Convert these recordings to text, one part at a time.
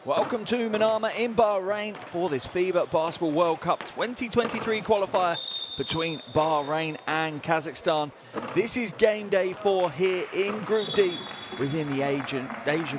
Welcome to Manama in Bahrain for this FIBA Basketball World Cup 2023 qualifier between Bahrain and Kazakhstan. This is game day 4 here in Group D within the Asian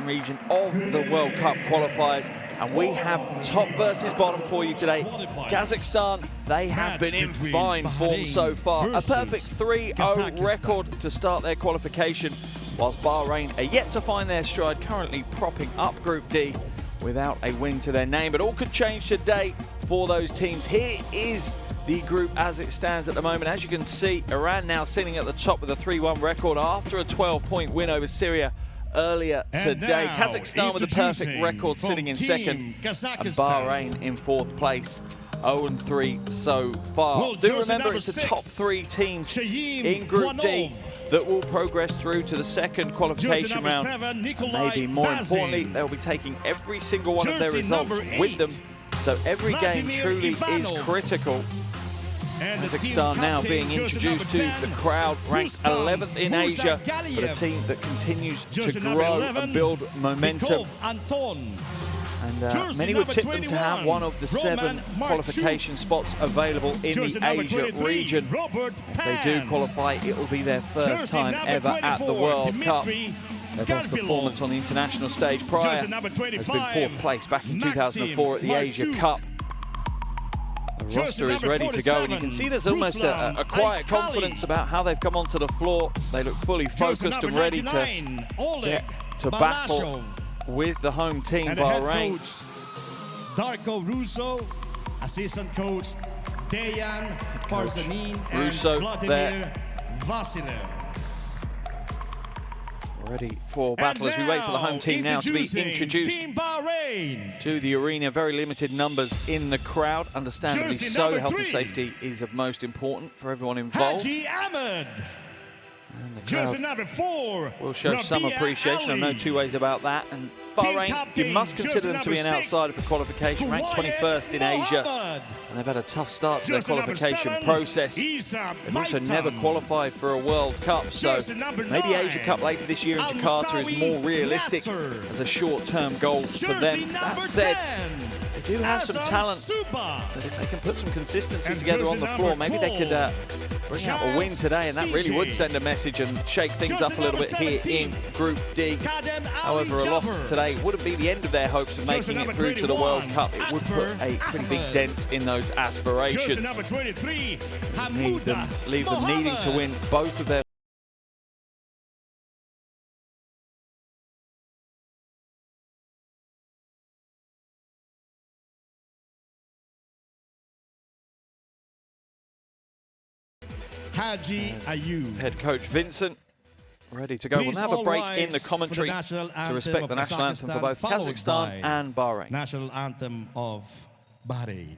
region of the World Cup qualifiers. And we have top versus bottom for you today. Kazakhstan, they have been in fine form so far. A perfect 3-0 record to start their qualification, whilst Bahrain are yet to find their stride, currently propping up Group D without a win to their name. But all could change today for those teams. Here is the group as it stands at the moment. As you can see, Iran now sitting at the top with a 3-1 record after a 12-point win over Syria earlier today. Kazakhstan with a perfect record sitting in second, and Bahrain in fourth place, 0-3 so far. Do remember it's the top 3 teams in Group D that will progress through to the second qualification round. Maybe more importantly, they'll be taking every single one of their results with them, so every game truly is critical. Kazakhstan now being introduced to the crowd, ranked 11th in Asia, but a team that continues to grow and build momentum. And many would tip them to have one of the 7 qualification spots available in the Asia region. If they do qualify, it will be their first time ever at the World Cup. Their best performance on the international stage prior has been 4th place back in 2004 at the Asia Cup. The roster is ready to go, and you can see there's almost a quiet confidence about how they've come onto the floor. They look fully focused and ready to get to battle with the home team, Bahrain. Darko Russo, assistant coach Dejan Parzanin, and Vladimir Vasilev. Ready for battle as we wait for the home team now to be introduced to the arena. Very limited numbers in the crowd, understandably so. Health and safety is of most important for everyone involved. Haji Ahmed. Jersey number 4 will show some appreciation. I know two ways about that. And Bahrain, you must consider them to be an outsider for qualification, ranked 21st in Asia. And they've had a tough start to their qualification process. They've also never qualified for a World Cup, so maybe Asia Cup later this year in Jakarta is more realistic as a short-term goal for them. That said, they do have some talent, but if they can put some consistency together on the floor, maybe they could bring out a win today, and that really would send a message and shake things up a little bit here in Group D. However, a loss today wouldn't be the end of their hopes of making it through to the World Cup. It would put a pretty big dent in those aspirations. Leave them needing to win both of their Haji Ayub. Head coach Vincent ready to go. We'll have a break in the commentary to respect the national anthem for both Kazakhstan and Bahrain. National anthem of Bahrain.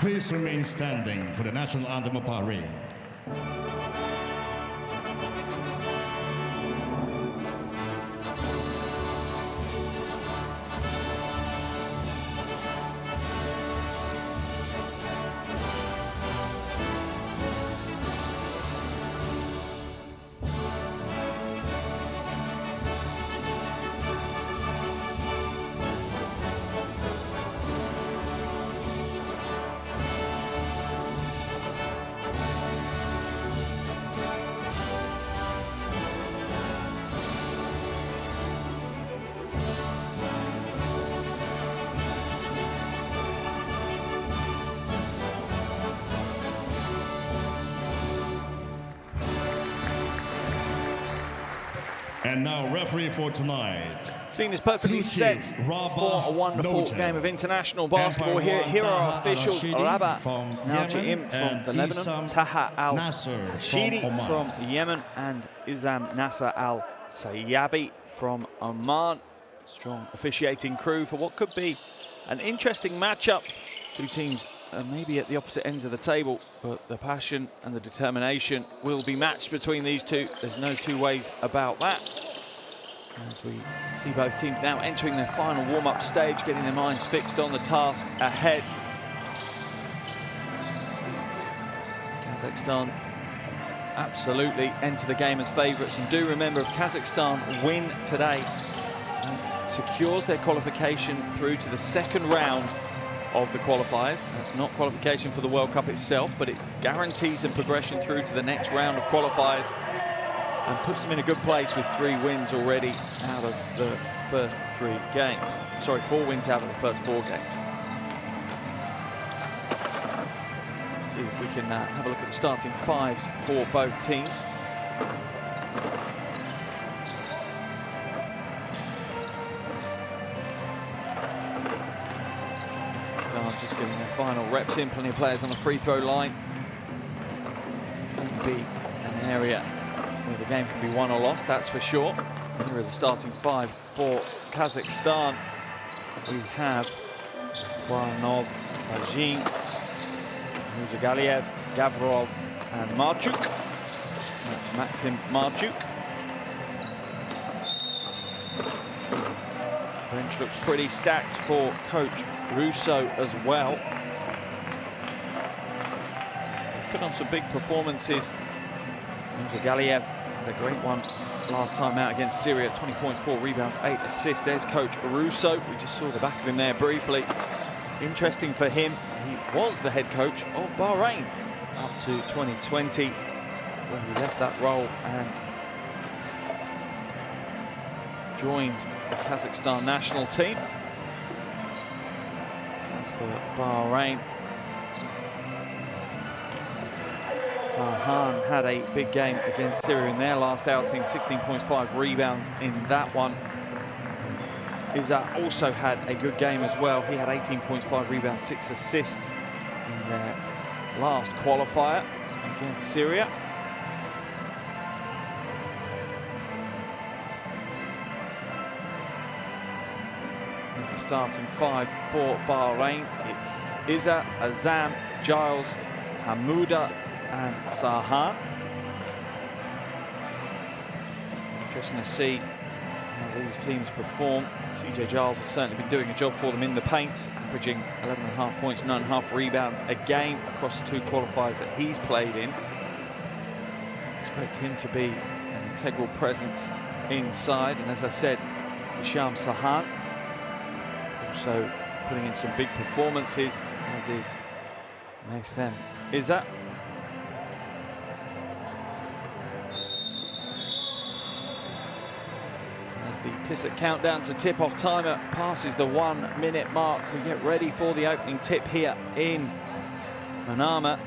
Please remain standing for the national anthem of Bahrain. And now referee for tonight. Scene is perfectly set for a wonderful game of international basketball. Here are our officials: Rabah Najim from the Lebanon, Taha Al-Shidi from Yemen, and Izam Nasser Al-Sayyabi from Oman. Strong officiating crew for what could be an interesting matchup. Two teams maybe at the opposite ends of the table, but the passion and the determination will be matched between these two. There's no two ways about that. As we see both teams now entering their final warm-up stage, getting their minds fixed on the task ahead. Kazakhstan absolutely enter the game as favourites, and do remember, if Kazakhstan win today, it secures their qualification through to the second round of the qualifiers. That's not qualification for the World Cup itself, but it guarantees them progression through to the next round of qualifiers and puts them in a good place with 3 wins already out of the first 3 games. Sorry, 4 wins out of the first 4 games. Let's see if we can have a look at the starting 5s for both teams. Just getting their final reps in, plenty of players on the free throw line. It's certainly be an area where the game can be won or lost, that's for sure. Here are the starting 5 for Kazakhstan. We have Kwanov, Bajin, Muzagaliev, Gavrov, and Marchuk. That's Maxim Marchuk. Bench looks pretty stacked for coach Russo as well. They've put on some big performances. Muzagaliev had a great one last time out against Syria. 20 points, 4 rebounds, 8 assists. There's coach Russo. We just saw the back of him there briefly. Interesting for him, he was the head coach of Bahrain up to 2020 before he left that role and joined the Kazakhstan national team. As for Bahrain, Sahan had a big game against Syria in their last outing, 16 points, 5 rebounds in that one. Izzat also had a good game as well. He had 18 points, 5 rebounds, 6 assists in their last qualifier against Syria. There's a starting 5 for Bahrain. It's Izzat, Azam, Giles, Hamouda, and Sahan. Interesting to see how these teams perform. CJ Giles has certainly been doing a job for them in the paint, averaging 11.5 points, 9.5 rebounds a game across the 2 qualifiers that he's played in. Expect him to be an integral presence inside, and as I said, Hisham Sahan also putting in some big performances, as is Nathan Izzat. As the Tissot countdown to tip-off timer passes the 1-minute mark, we get ready for the opening tip here in Manama.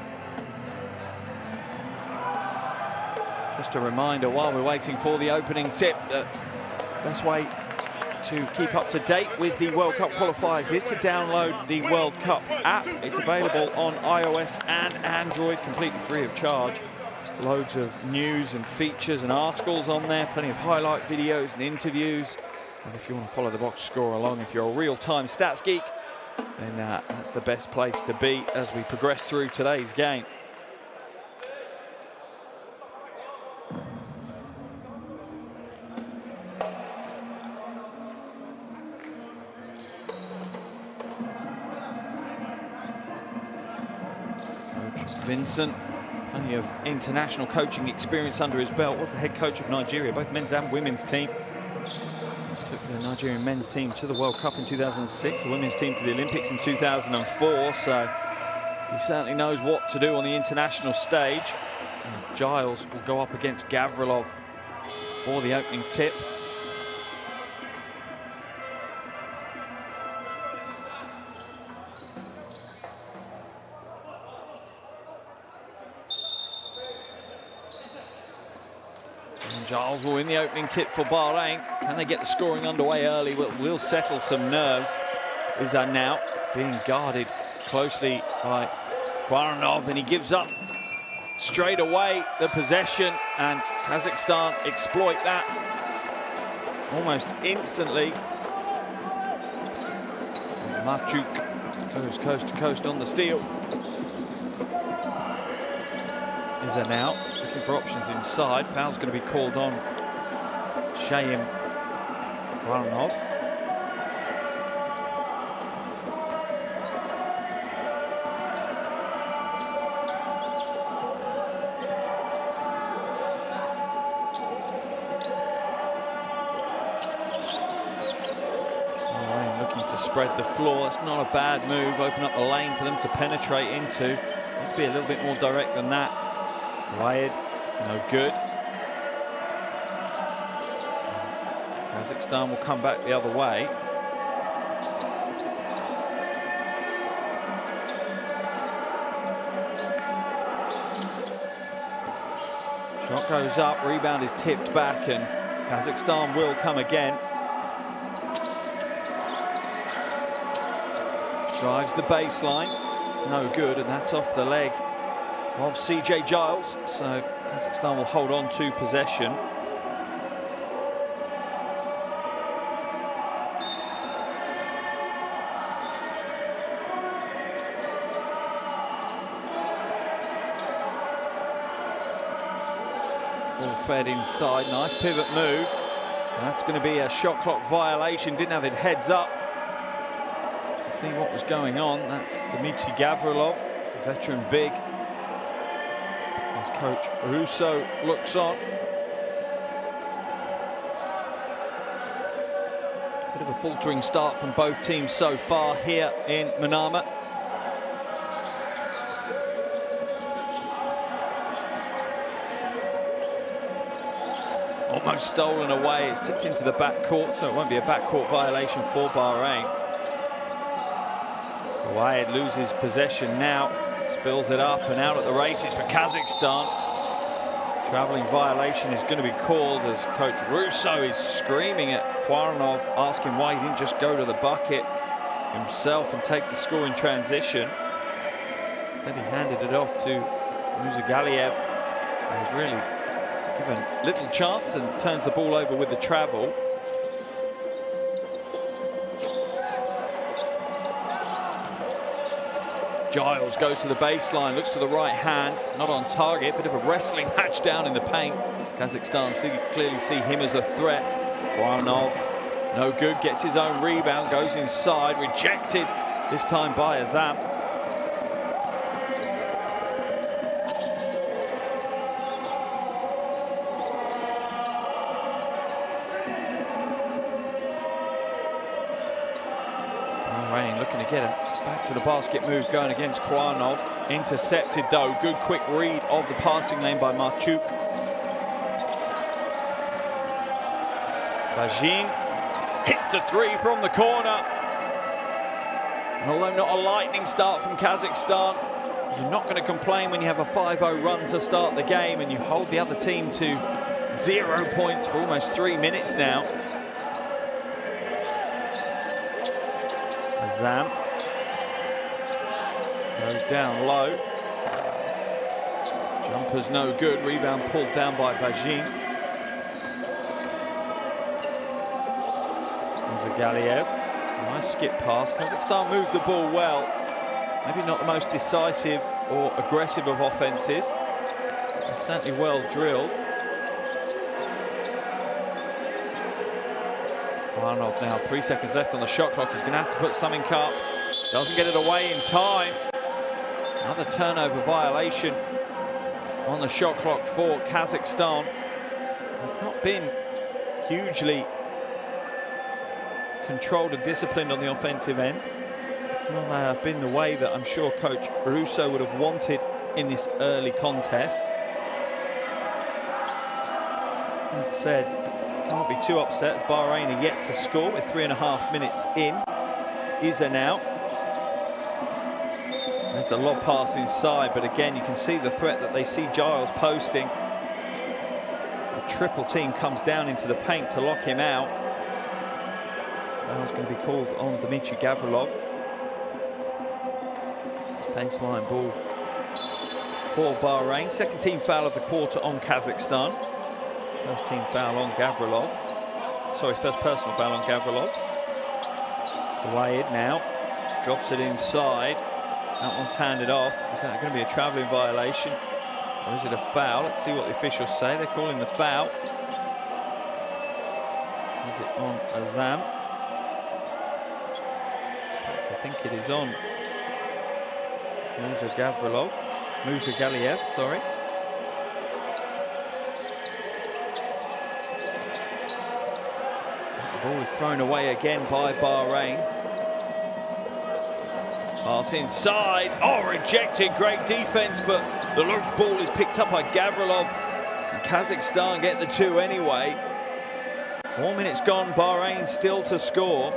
Just a reminder, while we're waiting for the opening tip, that best way to keep up to date with the World Cup qualifiers is to download the World Cup app. It's available on iOS and Android, completely free of charge. Loads of news and features and articles on there, plenty of highlight videos and interviews. And if you want to follow the box score along, if you're a real-time stats geek, then that's the best place to be as we progress through today's game. Vincent, plenty of international coaching experience under his belt, was the head coach of Nigeria, both men's and women's team. Took the Nigerian men's team to the World Cup in 2006, the women's team to the Olympics in 2004, so he certainly knows what to do on the international stage. As Giles will go up against Gavrilov for the opening tip. Giles will win the opening tip for Bahrain. Can they get the scoring underway early? Will settle some nerves. Izan now being guarded closely by Quaranov, and he gives up straight away the possession, and Kazakhstan exploit that almost instantly. As Marchuk goes coast to coast on the steal. Izan now looking for options inside. Foul's going to be called on Shahim Quaranov. Looking to spread the floor. That's not a bad move. Open up the lane for them to penetrate into. Needs to be a little bit more direct than that. Wyatt, no good. Kazakhstan will come back the other way. Shot goes up, rebound is tipped back, and Kazakhstan will come again. Drives the baseline, no good, and that's off the leg of CJ Giles. So Kazakhstan will hold on to possession. Ball fed inside, nice pivot move. And that's going to be a shot clock violation. Didn't have it heads up to see what was going on. That's Dmitry Gavrilov, veteran big. As coach Russo looks on. Bit of a faltering start from both teams so far here in Manama. Almost stolen away. It's tipped into the backcourt, so it won't be a backcourt violation for Bahrain. Wyatt loses possession now. Spills it up and out at the races for Kazakhstan. Travelling violation is going to be called as Coach Russo is screaming at Quaranov, asking why he didn't just go to the bucket himself and take the score in transition. Instead he handed it off to Muzagaliev, who was really given little chance and turns the ball over with the travel. Giles goes to the baseline, looks to the right hand, not on target, bit of a wrestling match down in the paint. Kazakhstan clearly see him as a threat. Quaranov, no good, gets his own rebound, goes inside, rejected, this time by Azam. Bahrain looking to get a back to the basket move going against Quaranov. Intercepted though, good quick read of the passing lane by Marchuk. Bajin hits the three from the corner. And although not a lightning start from Kazakhstan, you're not going to complain when you have a 5-0 run to start the game and you hold the other team to 0 points for almost 3 minutes now. Azam goes down low. Jumper's no good. Rebound pulled down by Bajin. Muzagaliev. Nice skip pass. Kazakhstan moved the ball well. Maybe not the most decisive or aggressive of offenses. They're certainly well drilled. Quaranov now, 3 seconds left on the shot clock. He's going to have to put something up. Doesn't get it away in time. Another turnover violation on the shot clock for Kazakhstan. They've not been hugely controlled and disciplined on the offensive end. It's not been the way that I'm sure Coach Russo would have wanted in this early contest. That said, can't be too upset as Bahrain are yet to score with 3.5 minutes in. Izan out. There's the lob pass inside, but again you can see the threat that they see Giles posting. triple team comes down into the paint to lock him out. Foul's going to be called on Dmitry Gavrilov. Baseline ball for Bahrain. Second team foul of the quarter on Kazakhstan. First team foul on Gavrilov. Sorry, first personal foul on Gavrilov. Wade now drops it inside. That one's handed off. Is that going to be a travelling violation? Or is it a foul? Let's see what the officials say. They're calling the foul. Is it on Azam? I think it is on Musa Galiev, sorry. The ball is thrown away again by Bahrain. Pass inside. Oh, rejected. Great defense, but the loose ball is picked up by Gavrilov. And Kazakhstan get the two anyway. 4 minutes gone. Bahrain still to score.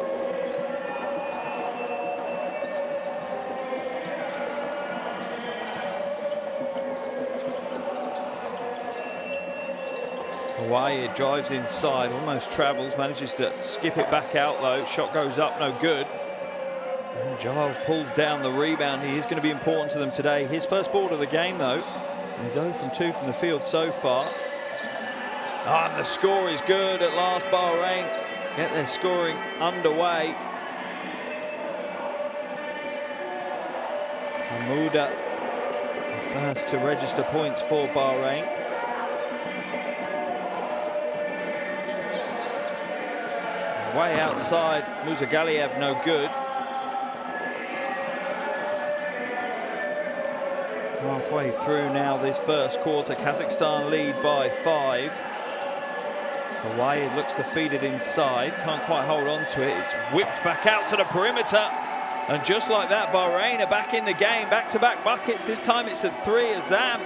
Hawaii drives inside, almost travels, manages to skip it back out though. Shot goes up, no good. And Giles pulls down the rebound. He is going to be important to them today. His first ball of the game though, and he's 0 from 2 from the field so far. And the score is good at last. Bahrain get their scoring underway. Hamouda, the first to register points for Bahrain. Way outside, Musa Galiev, no good. Halfway through now this first quarter, Kazakhstan lead by 5. Hawaii looks to feed it inside, can't quite hold on to it. It's whipped back out to the perimeter. And just like that, Bahrain are back in the game, back-to-back buckets. This time it's a 3. Azam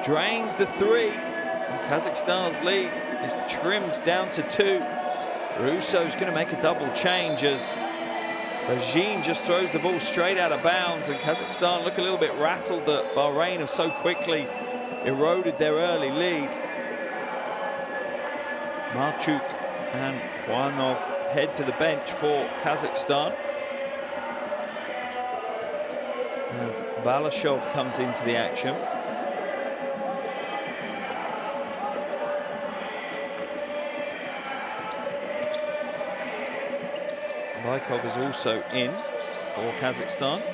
drains the 3. And Kazakhstan's lead is trimmed down to 2. Russo's going to make a double change as Bajin just throws the ball straight out of bounds, and Kazakhstan look a little bit rattled that Bahrain have so quickly eroded their early lead. Marchuk and Kwanov head to the bench for Kazakhstan as Balashov comes into the action. Baikov is also in for Kazakhstan.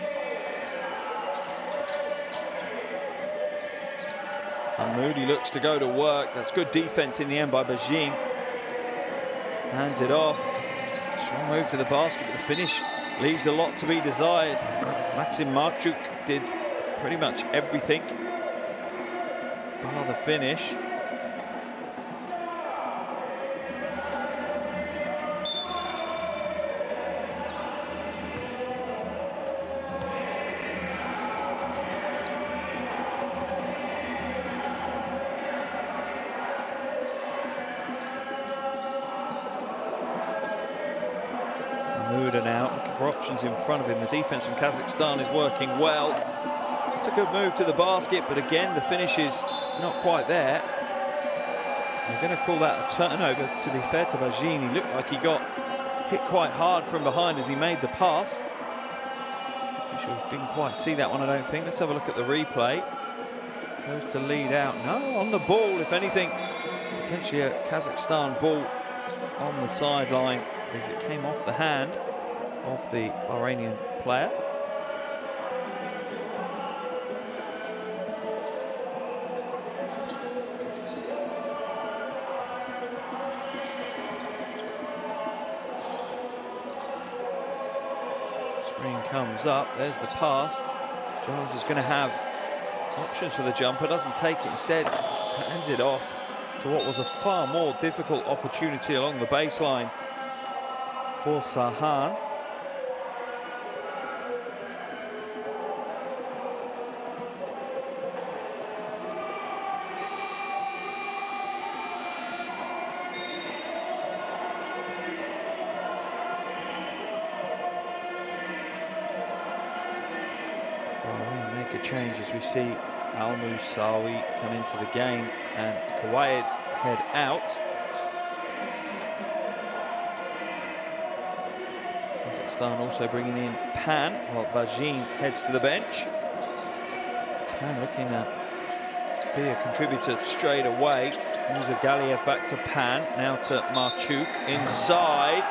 And Moody looks to go to work. That's good defense in the end by Bajin. Hands it off. Strong move to the basket, but the finish leaves a lot to be desired. Maxim Marchuk did pretty much everything bar the finish. Now looking for options in front of him. The defense from Kazakhstan is working well. It's a good move to the basket, but again the finish is not quite there. They're going to call that a turnover. To be fair to Bajin, he looked like he got hit quite hard from behind as he made the pass. Officials didn't quite see that one, I don't think. Let's have a look at the replay. Goes to lead out. No, on the ball, if anything, potentially a Kazakhstan ball on the sideline because it came off the hand of the Bahrainian player. Screen comes up, there's the pass. Giles is going to have options for the jumper, doesn't take it, instead hands it off to what was a far more difficult opportunity along the baseline for Sahan. Bahrain make a change as we see Al Musawi come into the game, and Kuwait head out. Kazakhstan also bringing in Pan, while Bahrain heads to the bench. Pan looking at be a contributor straight away. Moves Galiev back to Pan, now to Marchuk inside.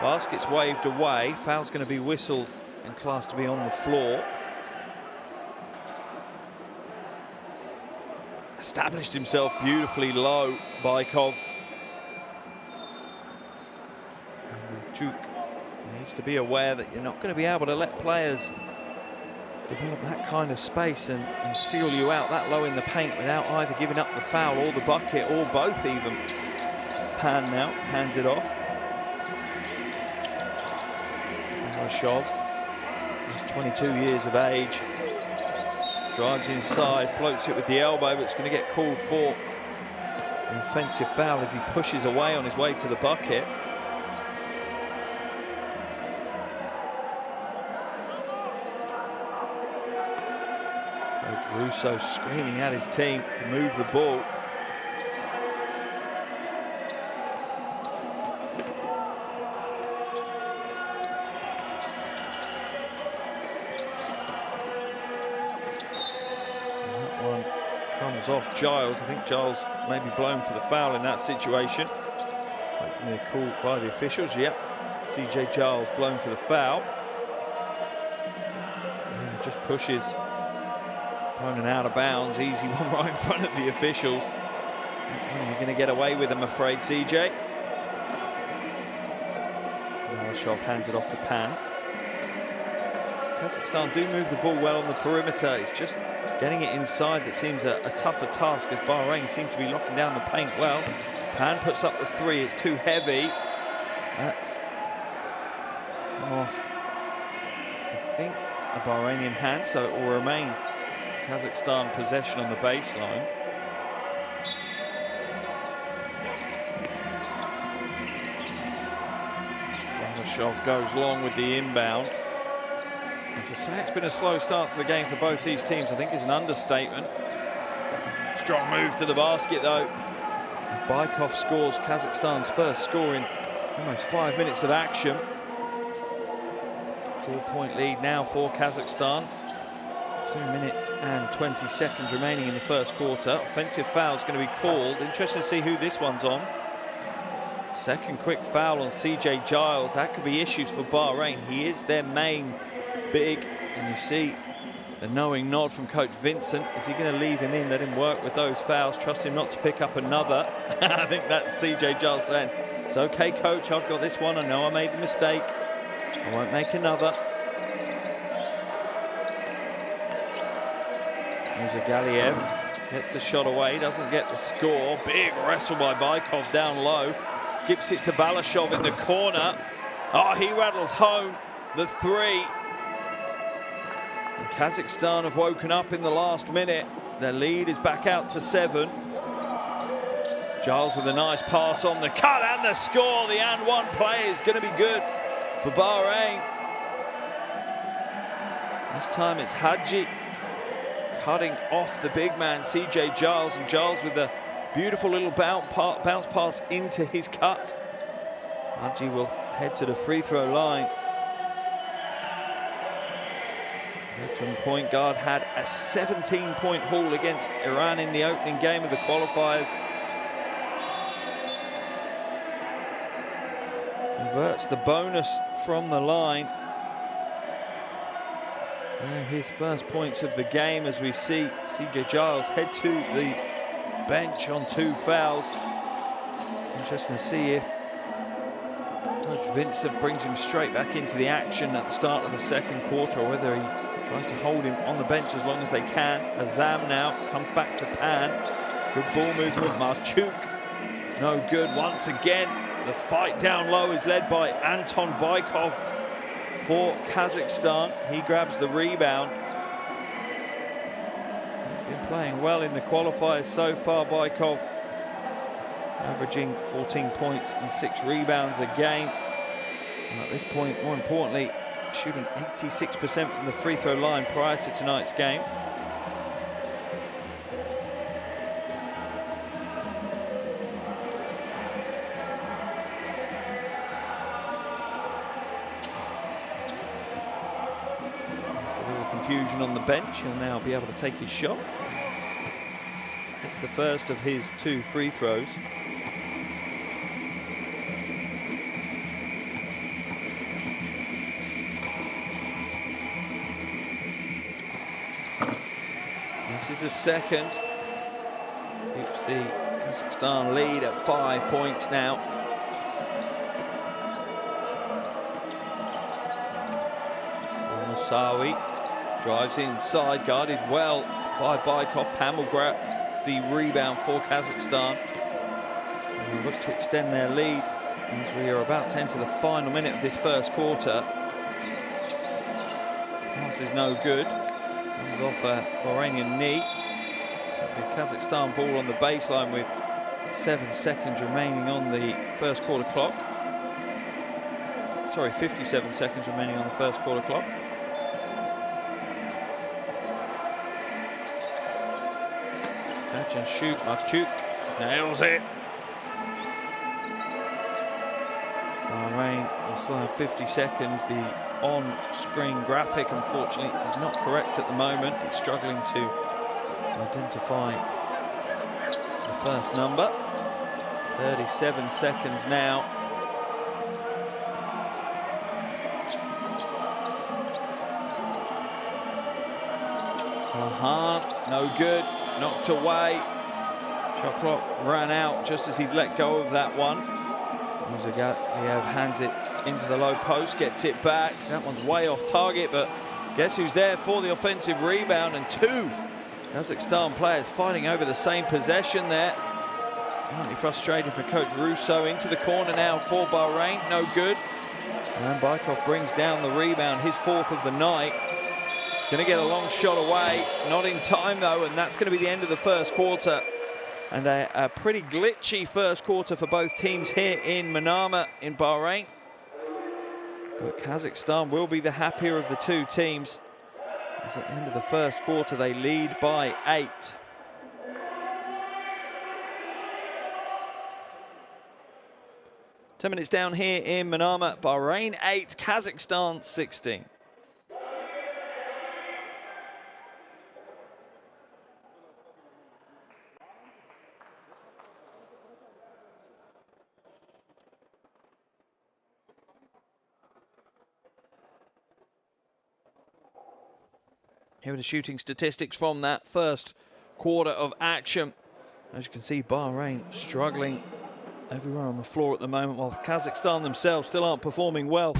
Basket's waved away. Foul's going to be whistled and classed to be on the floor. Established himself beautifully low, Bykov. Marchuk needs to be aware that you're not going to be able to let players develop that kind of space and seal you out that low in the paint without either giving up the foul or the bucket, or both even. Pan now hands it off. Balashov, he's 22 years of age. Drives inside, floats it with the elbow, but it's going to get called for an offensive foul as he pushes away on his way to the bucket. Coach Russo screaming at his team to move the ball. And that one comes off Giles. I think Giles may be blown for the foul in that situation. Wait for the call by the officials. Yep, CJ Giles blown for the foul. Yeah, just pushes opponent out of bounds. Easy one right in front of the officials. You're going to get away with, I'm afraid, CJ. Balashov hands it off to Pan. Kazakhstan do move the ball well on the perimeter. It's just getting it inside that seems a tougher task, as Bahrain seem to be locking down the paint well. Pan puts up the three. It's too heavy. That's come off, I think, a Bahrainian hand, so it will remain Kazakhstan possession on the baseline. Balashov goes long with the inbound. And to say it's been a slow start to the game for both these teams, I think is an understatement. Strong move to the basket though. Bykov scores Kazakhstan's first score in almost 5 minutes of action. 4-point lead now for Kazakhstan. 2 minutes and 20 seconds remaining in the first quarter. Offensive foul is going to be called. Interesting to see who this one's on. Second quick foul on CJ Giles. That could be issues for Bahrain. He is their main big, and you see the knowing nod from Coach Vincent. Is he going to leave him in, let him work with those fouls, trust him not to pick up another? I think that's CJ Giles saying, it's okay, Coach, I've got this one. I know I made the mistake. I won't make another. Galiev gets the shot away, doesn't get the score. Big wrestle by Bykov down low. Skips it to Balashov in the corner. Oh, he rattles home the three. And Kazakhstan have woken up in the last minute. Their lead is back out to 7. Giles with a nice pass on the cut and the score. The and one play is going to be good for Bahrain. This time it's Hadji cutting off the big man, CJ Giles, and Giles with a beautiful little bounce pass into his cut. Hadji will head to the free throw line. Veteran point guard had a 17-point haul against Iran in the opening game of the qualifiers. Converts the bonus from the line. His first points of the game as we see CJ Giles head to the bench on 2 fouls. Interesting to see if Coach Vincent brings him straight back into the action at the start of the second quarter, or whether he tries to hold him on the bench as long as they can. Azam now comes back to Pan. Good ball movement. Marchuk, no good once again. The fight down low is led by Anton Bykov for Kazakhstan. He grabs the rebound. He's been playing well in the qualifiers so far, Bykov, averaging 14 points and 6 rebounds a game. And at this point, more importantly, shooting 86% from the free throw line prior to tonight's game. confusion on the bench. He'll now be able to take his shot. It's the first of his 2 free throws. This is the second. Keeps the Kazakhstan lead at 5 points now. Musawi drives inside, guarded well by Baikov. Pam will grab the rebound for Kazakhstan. And they'll look to extend their lead as we are about to enter the final minute of this first quarter. Pass is no good. Comes off a Bahrainian knee. So it'll be Kazakhstan ball on the baseline with 7 seconds remaining on the first quarter clock. Sorry, 57 seconds remaining on the first quarter clock. Catch and shoot, Marchuk nails it. Bahrain will still have 50 seconds. The on-screen graphic, unfortunately, is not correct at the moment. It's struggling to identify the first number. 37 seconds now. Sahan, no good. Knocked away. Shot clock ran out just as he'd let go of that one. Muzagaliev hands it into the low post, gets it back. That one's way off target, but guess who's there for the offensive rebound? And 2 Kazakhstan players fighting over the same possession there. Slightly frustrating for Coach Russo. Into the corner now for Bahrain, no good. And Baikov brings down the rebound, his 4th of the night. Going to get a long shot away, not in time though, and that's going to be the end of the first quarter. And a pretty glitchy first quarter for both teams here in Manama in Bahrain. But Kazakhstan will be the happier of the 2 teams, as at the end of the first quarter they lead by 8. Ten minutes down here in Manama, Bahrain 8, Kazakhstan 16. Here are the shooting statistics from that first quarter of action. As you can see, Bahrain struggling everywhere on the floor at the moment, while Kazakhstan themselves still aren't performing well.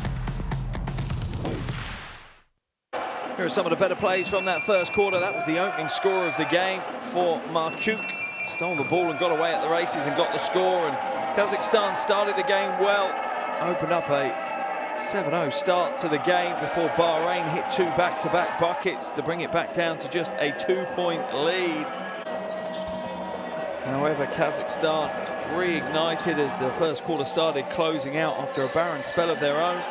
Here are some of the better plays from that first quarter. That was the opening score of the game for Marchuk. Stole the ball and got away at the races and got the score. And Kazakhstan started the game well, opened up a 7-0 start to the game before Bahrain hit 2 back-to-back buckets to bring it back down to just a 2-point lead. However, Kazakhstan reignited as the first quarter started closing out after a barren spell of their own,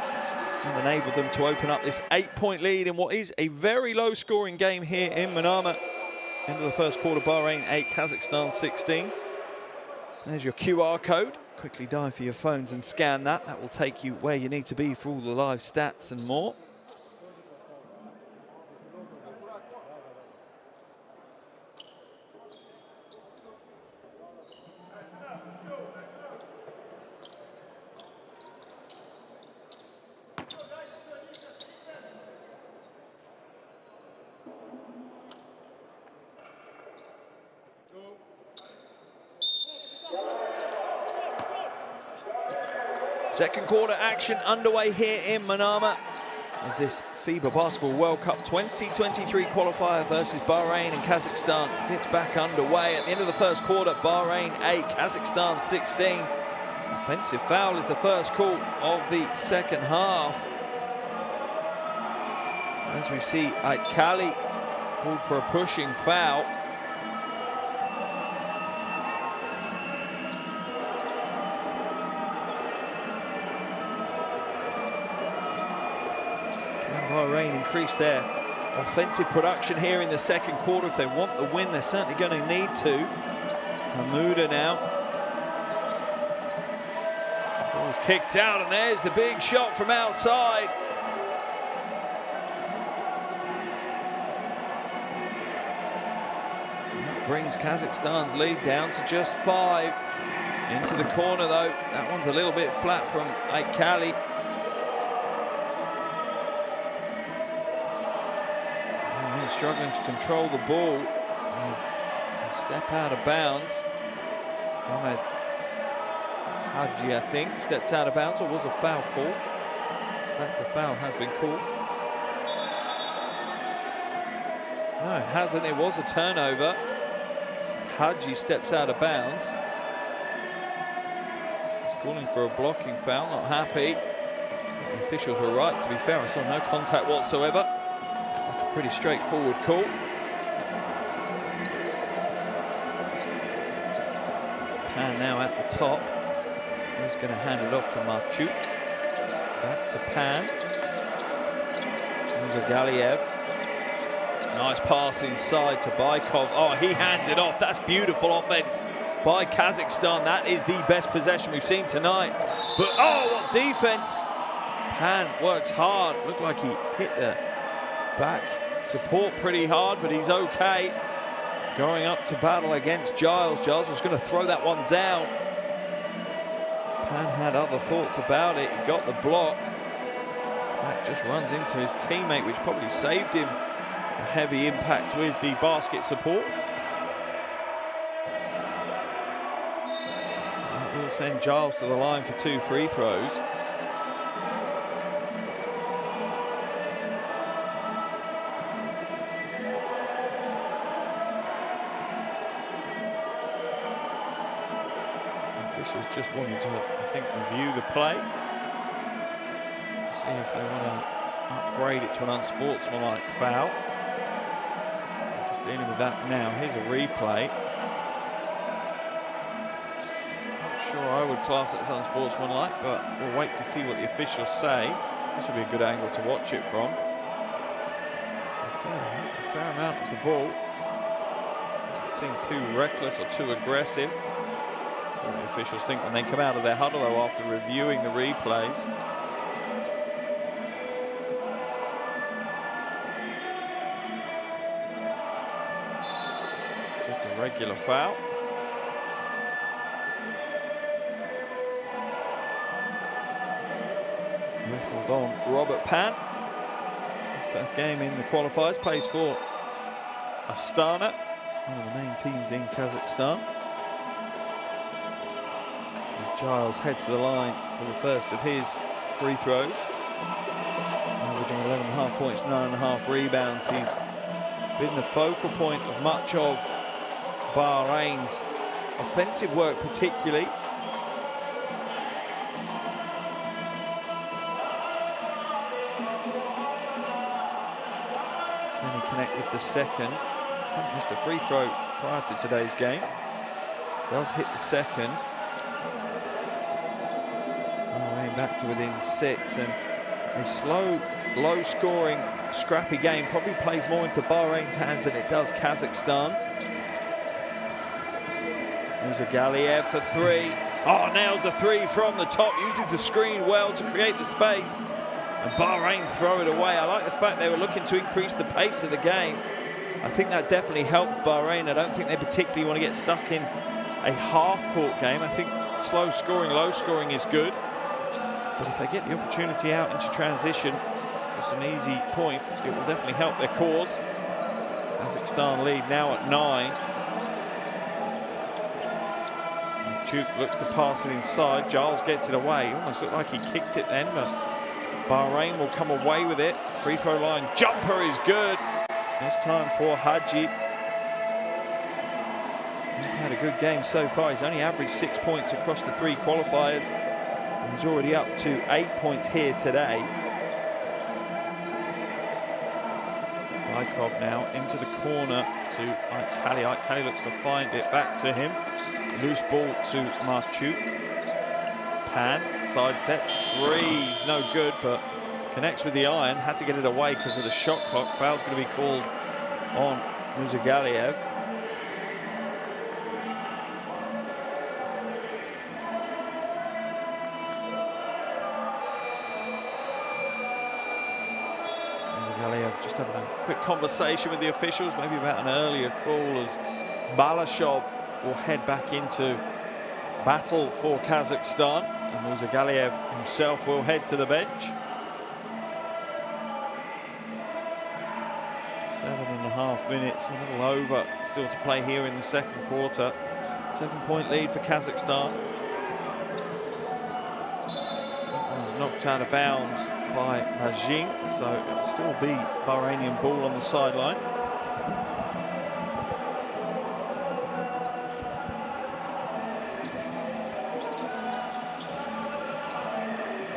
and enabled them to open up this 8-point lead in what is a very low-scoring game here in Manama. End of the first quarter, Bahrain 8, Kazakhstan 16. There's your QR code. Quickly dive for your phones and scan that. That will take you where you need to be for all the live stats and more. Second quarter action underway here in Manama as this FIBA Basketball World Cup 2023 qualifier versus Bahrain and Kazakhstan gets back underway. At the end of the first quarter, Bahrain 8, Kazakhstan 16. Offensive foul is the first call of the second half. As we see, Aitkali called for a pushing foul. Bahrain increase their offensive production here in the second quarter. If they want the win, they're certainly going to need to. Hamuda now. Ball's kicked out, and there's the big shot from outside. brings Kazakhstan's lead down to just 5. Into the corner though, that one's a little bit flat from Aikali. He's struggling to control the ball. He's a step out of bounds. Mohamed Haji, I think, stepped out of bounds, or was a foul call? In fact, the foul has been called. No, it hasn't. It was a turnover. Haji steps out of bounds. He's calling for a blocking foul, not happy. The officials were right, to be fair. I saw no contact whatsoever. Like a pretty straightforward call. Pan now at the top. He's going to hand it off to Marchuk. Back to Pan. There's Galiev. Nice pass inside to Baikov. Oh, he hands it off. That's beautiful offense by Kazakhstan. That is the best possession we've seen tonight. But oh, what defense! Pan works hard. Looked like he hit the back support pretty hard, but he's okay. Going up to battle against Giles. Giles was going to throw that one down. Pan had other thoughts about it. He got the block. That just runs into his teammate, which probably saved him a heavy impact with the basket support. That will send Giles to the line for 2 free throws. Officials just wanted to, I think, review the play. See if they want to upgrade it to an unsportsmanlike foul. They're just dealing with that now. Here's a replay. Not sure I would class it as unsportsmanlike, but we'll wait to see what the officials say. This will be a good angle to watch it from. It's a fair amount of the ball. Doesn't seem too reckless or too aggressive. So what the officials think when they come out of their huddle, though, after reviewing the replays. Just a regular foul. Whistled on Robert Pan. His first game in the qualifiers, plays for Astana, one of the main teams in Kazakhstan. Giles heads to the line for the first of his free throws. Averaging 11.5 points, 9.5 rebounds. He's been the focal point of much of Bahrain's offensive work particularly. Can he connect with the second? Hadn't missed a free throw prior to today's game. Does hit the second. Back to within 6, and a slow, low-scoring, scrappy game probably plays more into Bahrain's hands than it does Kazakhstan's. There's a Galiev for 3. Oh, nails the 3 from the top, uses the screen well to create the space, and Bahrain throw it away. I like the fact they were looking to increase the pace of the game. I think that definitely helps Bahrain. I don't think they particularly want to get stuck in a half-court game. I think slow scoring, low scoring is good. But if they get the opportunity out into transition for some easy points, it will definitely help their cause. Kazakhstan lead now at 9. Chuk looks to pass it inside. Giles gets it away. Almost looked like he kicked it then, but Bahrain will come away with it. Free throw line jumper is good. This time for Haji. He's had a good game so far. He's only averaged 6 points across the 3 qualifiers. He's already up to 8 points here today. Baikov now into the corner to Aikali. Aikali looks to find it back to him. Loose ball to Marchuk. Pan, sidestep, 3's no good, but connects with the iron. Had to get it away because of the shot clock. Foul's going to be called on Muzagaliev. Just having a quick conversation with the officials, maybe about an earlier call as Balashov will head back into battle for Kazakhstan, and Muzagaliev himself will head to the bench. 7.5 minutes, a little over still to play here in the second quarter. 7-point lead for Kazakhstan. That one's knocked out of bounds by Majin, so it'll still be Bahrainian ball on the sideline.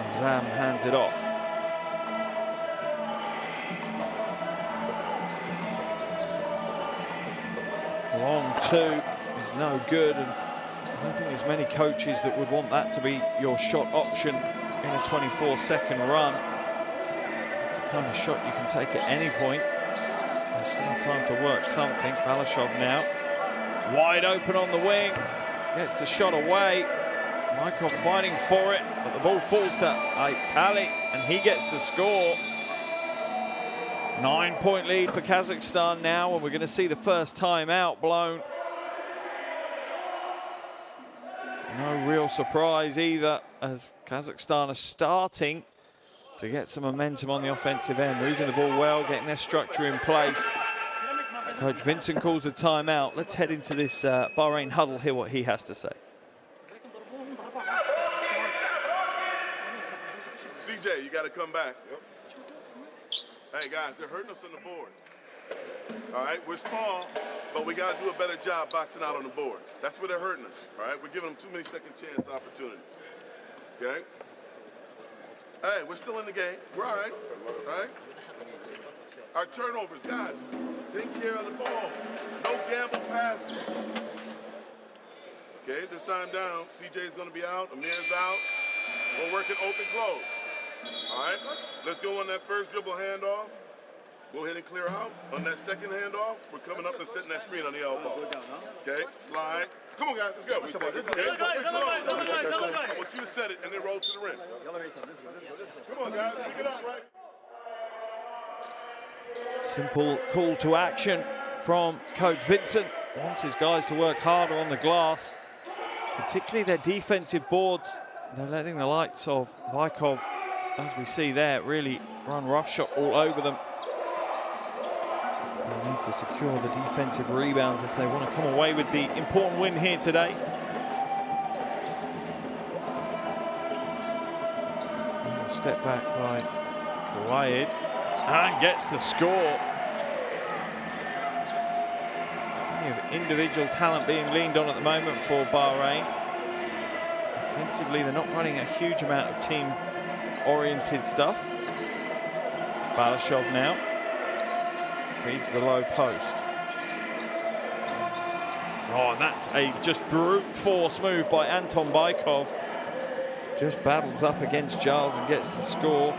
Azam hands it off. Long two is no good, and I don't think there's many coaches that would want that to be your shot option in a 24-second run. It's a kind of shot you can take at any point. There's still time to work something. Balashov now, wide open on the wing, gets the shot away. Baikov fighting for it, but the ball falls to Kali, and he gets the score. 9-point lead for Kazakhstan now, and we're going to see the first timeout blown. No real surprise either, as Kazakhstan are starting to get some momentum on the offensive end, moving the ball well, getting their structure in place. Coach Vincent calls a timeout. Let's head into this Bahrain huddle, hear what he has to say. CJ, you got to come back. Yep. Hey, guys, they're hurting us on the boards. All right, we're small, but we got to do a better job boxing out on the boards. That's where they're hurting us, all right? We're giving them too many second chance opportunities, okay? Hey, we're still in the game. We're all right, Our turnovers, guys, take care of the ball. No gamble passes. Okay, this time down, CJ's going to be out, Amir's out. We're working open close. All right, let's go on that first dribble handoff. Go ahead and clear out. On that second handoff, we're coming up and setting that screen on the elbow. Okay, slide. Come on, guys, let's go. I want you to set it and then roll to the rim. Come on, guys, pick it up, right? Simple call to action from Coach Vincent. Wants his guys to work harder on the glass, particularly their defensive boards. They're letting the likes of Baikov, as we see there, really run roughshod all over them. They'll need to secure the defensive rebounds if they want to come away with the important win here today. Step back by Kawayed and gets the score. Plenty of individual talent being leaned on at the moment for Bahrain. Offensively, they're not running a huge amount of team-oriented stuff. Balashov now feeds the low post. Oh, and that's a just brute force move by Anton Baikov. Just battles up against Giles and gets the score.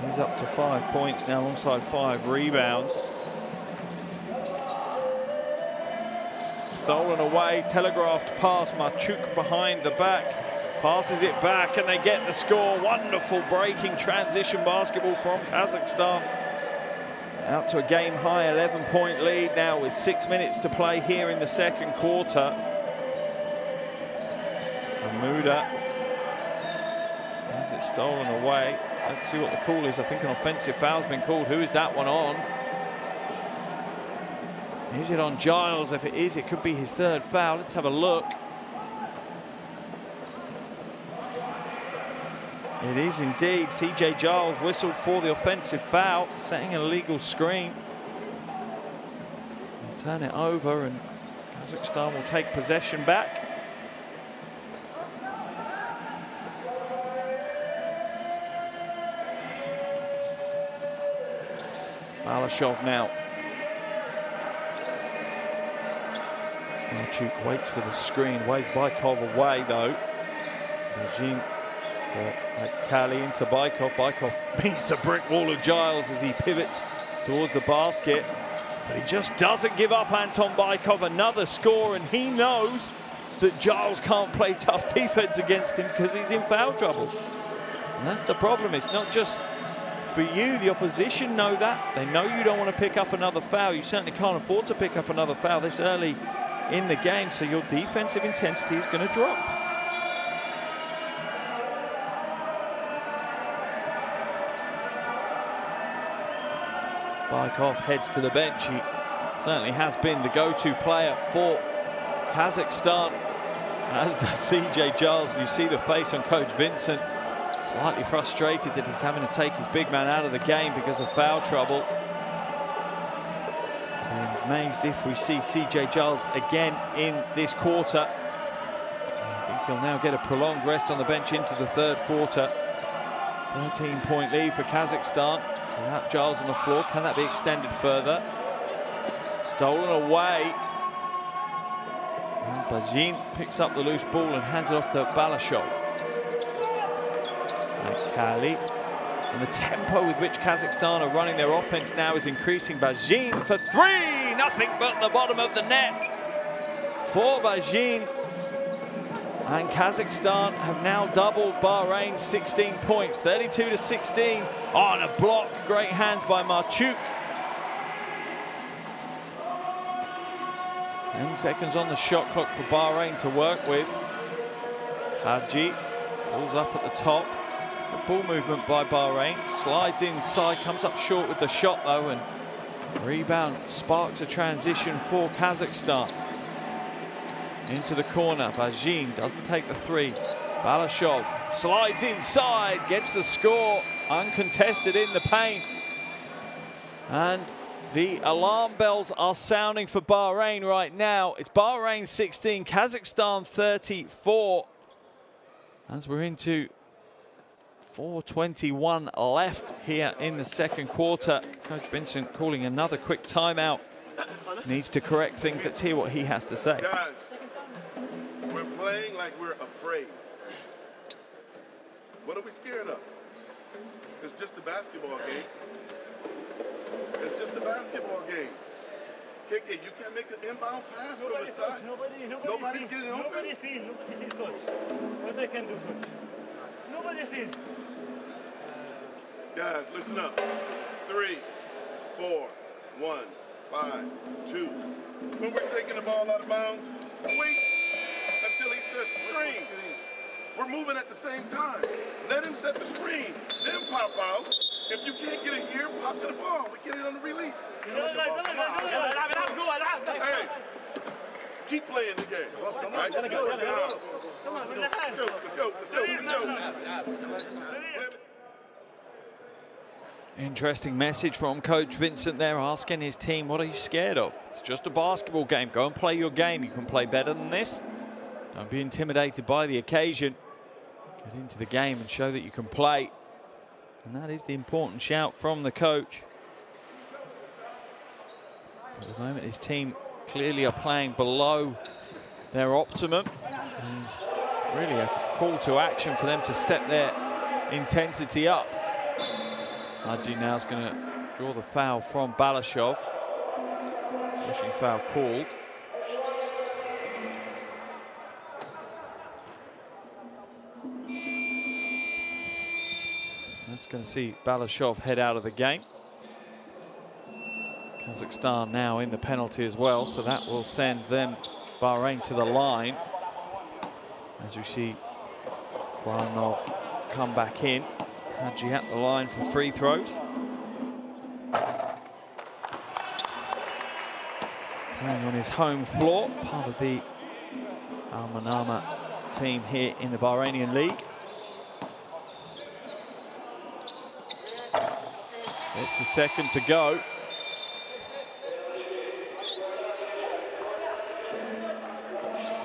He's up to 5 points now, alongside 5 rebounds. Stolen away, telegraphed pass, Marchuk behind the back. Passes it back and they get the score. Wonderful breaking transition basketball from Kazakhstan. Out to a game-high 11-point lead now with 6 minutes to play here in the second quarter. Amuda has it stolen away. Let's see what the call is. I think an offensive foul's been called. Who is that one on? Is it on Giles? If it is, it could be his third foul. Let's have a look. It is indeed. CJ Giles whistled for the offensive foul, setting an illegal screen. He'll turn it over and Kazakhstan will take possession back. Balashov now. Marchuk waits for the screen, waves Baikov away though. Beijing to Kali into Baikov. Baikov beats a brick wall of Giles as he pivots towards the basket. But he just doesn't give up, Anton Baikov. Another score, and he knows that Giles can't play tough defense against him because he's in foul trouble. And that's the problem. It's not just for you. The opposition know that. They know you don't want to pick up another foul. You certainly can't afford to pick up another foul this early in the game, so your defensive intensity is going to drop. Baikov heads to the bench. He certainly has been the go-to player for Kazakhstan, as does CJ Giles. And you see the face on Coach Vincent, slightly frustrated that he's having to take his big man out of the game because of foul trouble. I'm amazed if we see CJ Giles again in this quarter. I think he'll now get a prolonged rest on the bench into the third quarter. 13-point lead for Kazakhstan. Without Giles on the floor, can that be extended further? Stolen away. And Bajin picks up the loose ball and hands it off to Balashov. And Kali. And the tempo with which Kazakhstan are running their offense now is increasing. Bajin for three! Nothing but the bottom of the net for Bajin. And Kazakhstan have now doubled Bahrain's 16 points, 32-16 on a block. Great hands by Marchuk. 10 seconds on the shot clock for Bahrain to work with. Haji pulls up at the top. Good ball movement by Bahrain. Slides inside, comes up short with the shot though, and rebound sparks a transition for Kazakhstan. Into the corner, Bajin doesn't take the three. Balashov slides inside, gets the score, uncontested in the paint. And the alarm bells are sounding for Bahrain right now. It's Bahrain 16, Kazakhstan 34. As we're into 4:21 left here in the second quarter. Coach Vincent calling another quick timeout. Needs to correct things. Let's hear what he has to say. Guys, we're playing like we're afraid. What are we scared of? It's just a basketball game. It's just a basketball game. KK, you can't make an inbound pass from the side. Nobody's getting open. Nobody's seen, coach. What I can do, coach? Nobody's seen. Guys, listen up. 3, 4, 1, 5, 2. When we're taking the ball out of bounds, wait until he sets the screen. We're moving at the same time. Let him set the screen, then pop out. If you can't get it here, pop to the ball. We get it on the release. Hey, keep playing the game. All right, let's go. Let's go. Interesting message from Coach Vincent there, asking his team, what are you scared of? It's just a basketball game. Go and play your game. You can play better than this. Don't be intimidated by the occasion. Get into the game and show that you can play. And that is the important shout from the coach. At the moment, his team clearly are playing below their optimum. And it's really a call to action for them to step their intensity up. Haji now is going to draw the foul from Balashov. Pushing foul called. That's going to see Balashov head out of the game. Kazakhstan now in the penalty as well, so that will send them, Bahrain, to the line. As you see Guanov come back in. Haji at the line for free throws. Playing on his home floor, part of the Al Manama team here in the Bahrainian League. It's the second to go.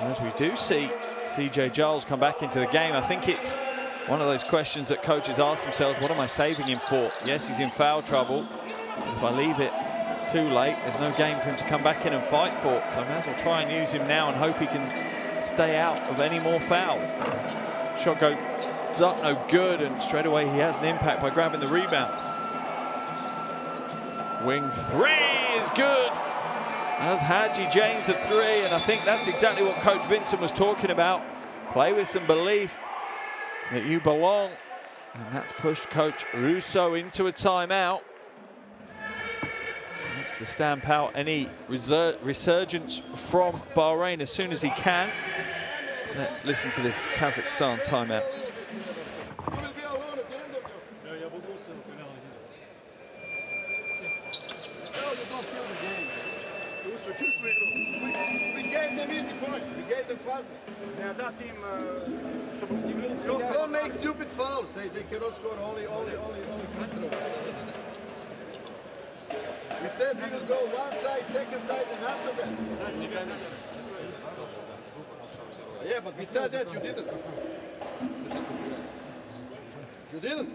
As we do see CJ Giles come back into the game, I think it's one of those questions that coaches ask themselves, what am I saving him for? Yes, he's in foul trouble, but if I leave it too late, there's no game for him to come back in and fight for. So I may as well try and use him now and hope he can stay out of any more fouls. Shot goes up, no good, and straight away he has an impact by grabbing the rebound. Wing three is good. As Haji James the three, and I think that's exactly what Coach Vincent was talking about. Play with some belief that you belong And that's pushed Coach Russo into a timeout. He wants to stamp out any resurgence from Bahrain as soon as he can. Let's listen to this Kazakhstan timeout. We gave them easy point. We gave them fast. Don't make stupid fouls. They cannot score only free throws. We said we will go one side, second side, and after that. Yeah, but we said that. You didn't. You didn't.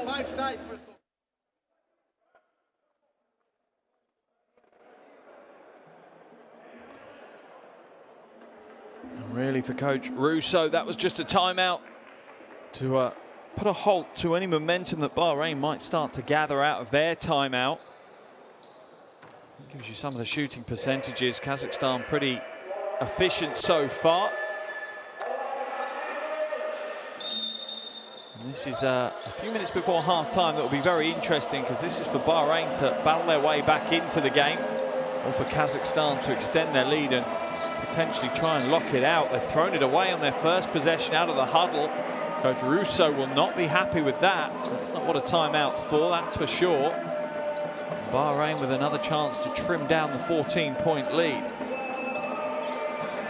Five side first. And really, for Coach Russo, that was just a timeout to put a halt to any momentum that Bahrain might start to gather out of their timeout. It gives you some of the shooting percentages. Kazakhstan pretty efficient so far. And this is a few minutes before half-time. That will be very interesting, because this is for Bahrain to battle their way back into the game, or for Kazakhstan to extend their lead and potentially try and lock it out. They've thrown it away on their first possession out of the huddle. Coach Russo will not be happy with that. That's not what a timeout's for, that's for sure. Bahrain with another chance to trim down the 14-point lead.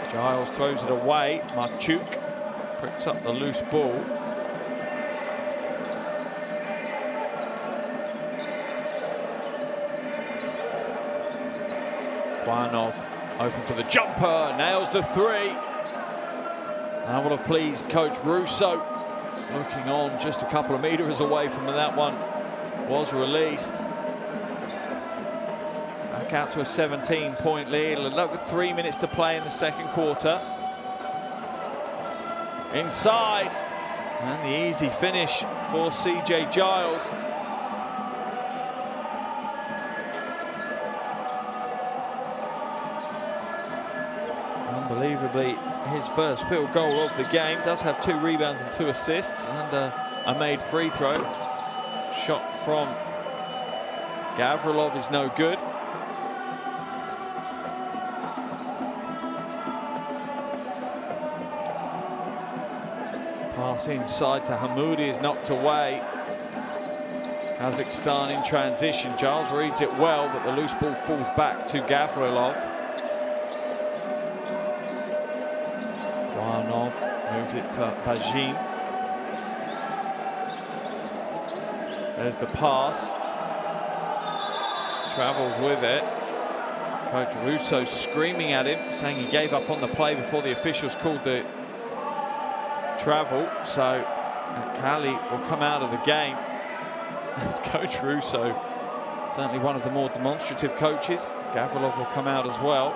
Giles throws it away. Marchuk picks up the loose ball. Kwanov open for the jumper, nails the three. That would have pleased Coach Russo. Looking on just a couple of meters away from that one was released. Back out to a 17-point lead, a little over 3 minutes to play in the second quarter. Inside, and the easy finish for CJ Giles. Unbelievably, his first field goal of the game. Does have 2 rebounds and 2 assists, and a made free throw. Shot from Gavrilov is no good. Pass inside to Hamoudi is knocked away. Kazakhstan in transition. Giles reads it well, but the loose ball falls back to Gavrilov. Moves it to Bajin. There's the pass. Travels with it. Coach Russo screaming at him, saying he gave up on the play before the officials called the travel. So Kali will come out of the game. As Coach Russo, certainly one of the more demonstrative coaches. Gavrilov will come out as well.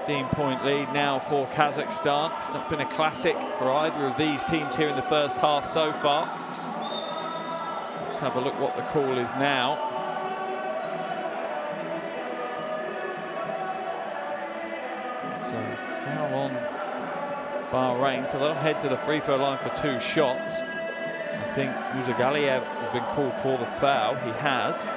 15-point lead now for Kazakhstan. It's not been a classic for either of these teams here in the first half so far. Let's have a look what the call is now. So foul on Bahrain, so they'll head to the free throw line for 2 shots. I think Muzagaliev has been called for the foul. He has.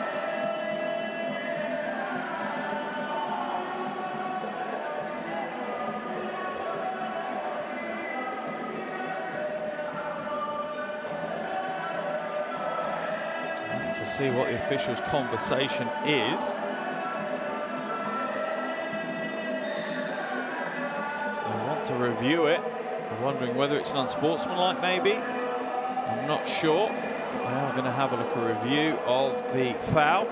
See what the officials' conversation is. They want to review it. They're wondering whether it's an unsportsmanlike, maybe. I'm not sure. They are going to have a look at a review of the foul.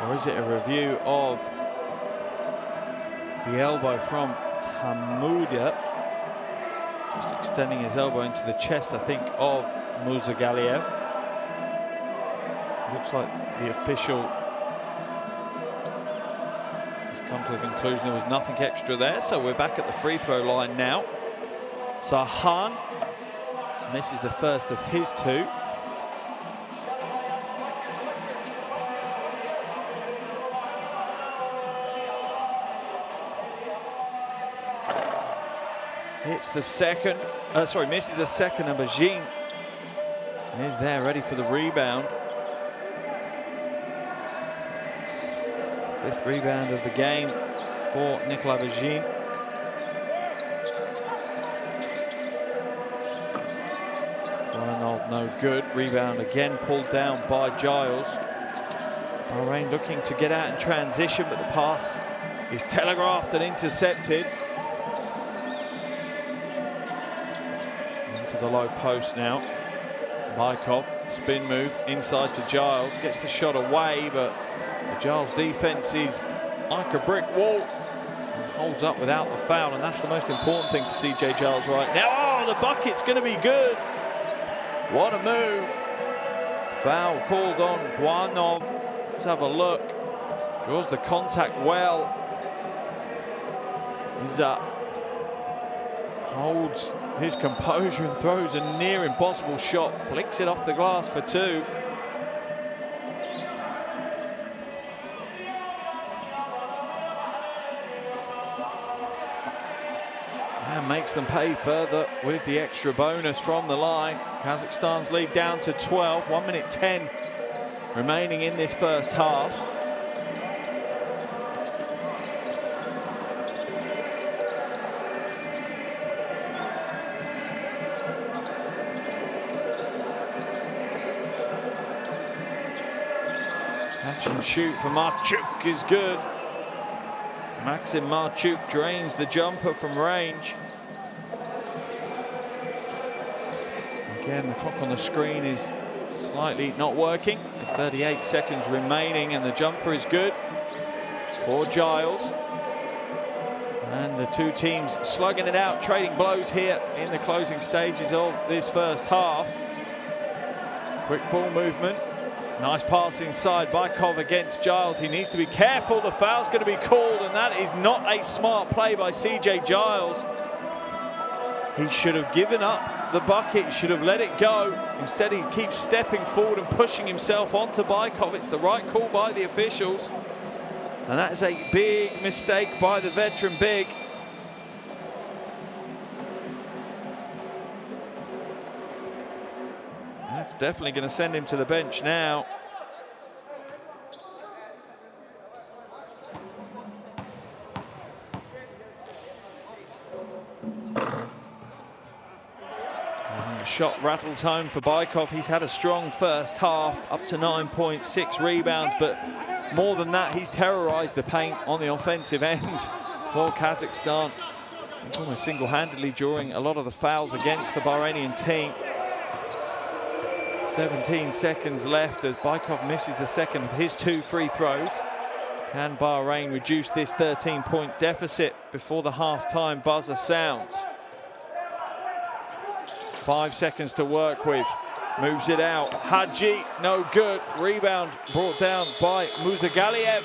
Or is it a review of the elbow from Hamoudi, just extending his elbow into the chest, I think, of Muzagaliev. Looks like the official is come to the conclusion there was nothing extra there, so we're back at the free throw line now. Sahan, and this is the first of his two. Hits the second, misses the second, and Bajin is there ready for the rebound. Fifth rebound of the game for Nicolas Bajin. One of no good. Rebound again pulled down by Giles. Bahrain looking to get out in transition, but the pass is telegraphed and intercepted. Into the low post now. Baikov, spin move inside to Giles, gets the shot away, but the Giles defense is like a brick wall and holds up without the foul, and that's the most important thing for CJ Giles right now. Oh, the bucket's going to be good. What a move. Foul called on Guanov. Let's have a look. Draws the contact well. He's holds his composure and throws a near impossible shot, flicks it off the glass for two. And makes them pay further with the extra bonus from the line. Kazakhstan's lead down to 12, 1 minute 10 remaining in this first half. Catch and shoot for Marchuk is good. Maxim Marchuk drains the jumper from range. Again, the clock on the screen is slightly not working. There's 38 seconds remaining and the jumper is good for Giles. And the two teams slugging it out, trading blows here in the closing stages of this first half. Quick ball movement. Nice pass inside. Baikov against Giles. He needs to be careful. The foul's going to be called, and that is not a smart play by CJ Giles. He should have given up the bucket. He should have let it go. Instead, he keeps stepping forward and pushing himself onto Baikov. It's the right call by the officials. And that is a big mistake by the veteran big. That's definitely going to send him to the bench now. Shot rattled home for Baikov. He's had a strong first half, up to 9.6 rebounds, but more than that, he's terrorized the paint on the offensive end for Kazakhstan. He's almost single-handedly drawing a lot of the fouls against the Bahrainian team. 17 seconds left as Baikov misses the second of his two free throws. Can Bahrain reduce this 13-point deficit before the half-time buzzer sounds? 5 seconds to work with. Moves it out. Haji, no good. Rebound brought down by Muzagaliev.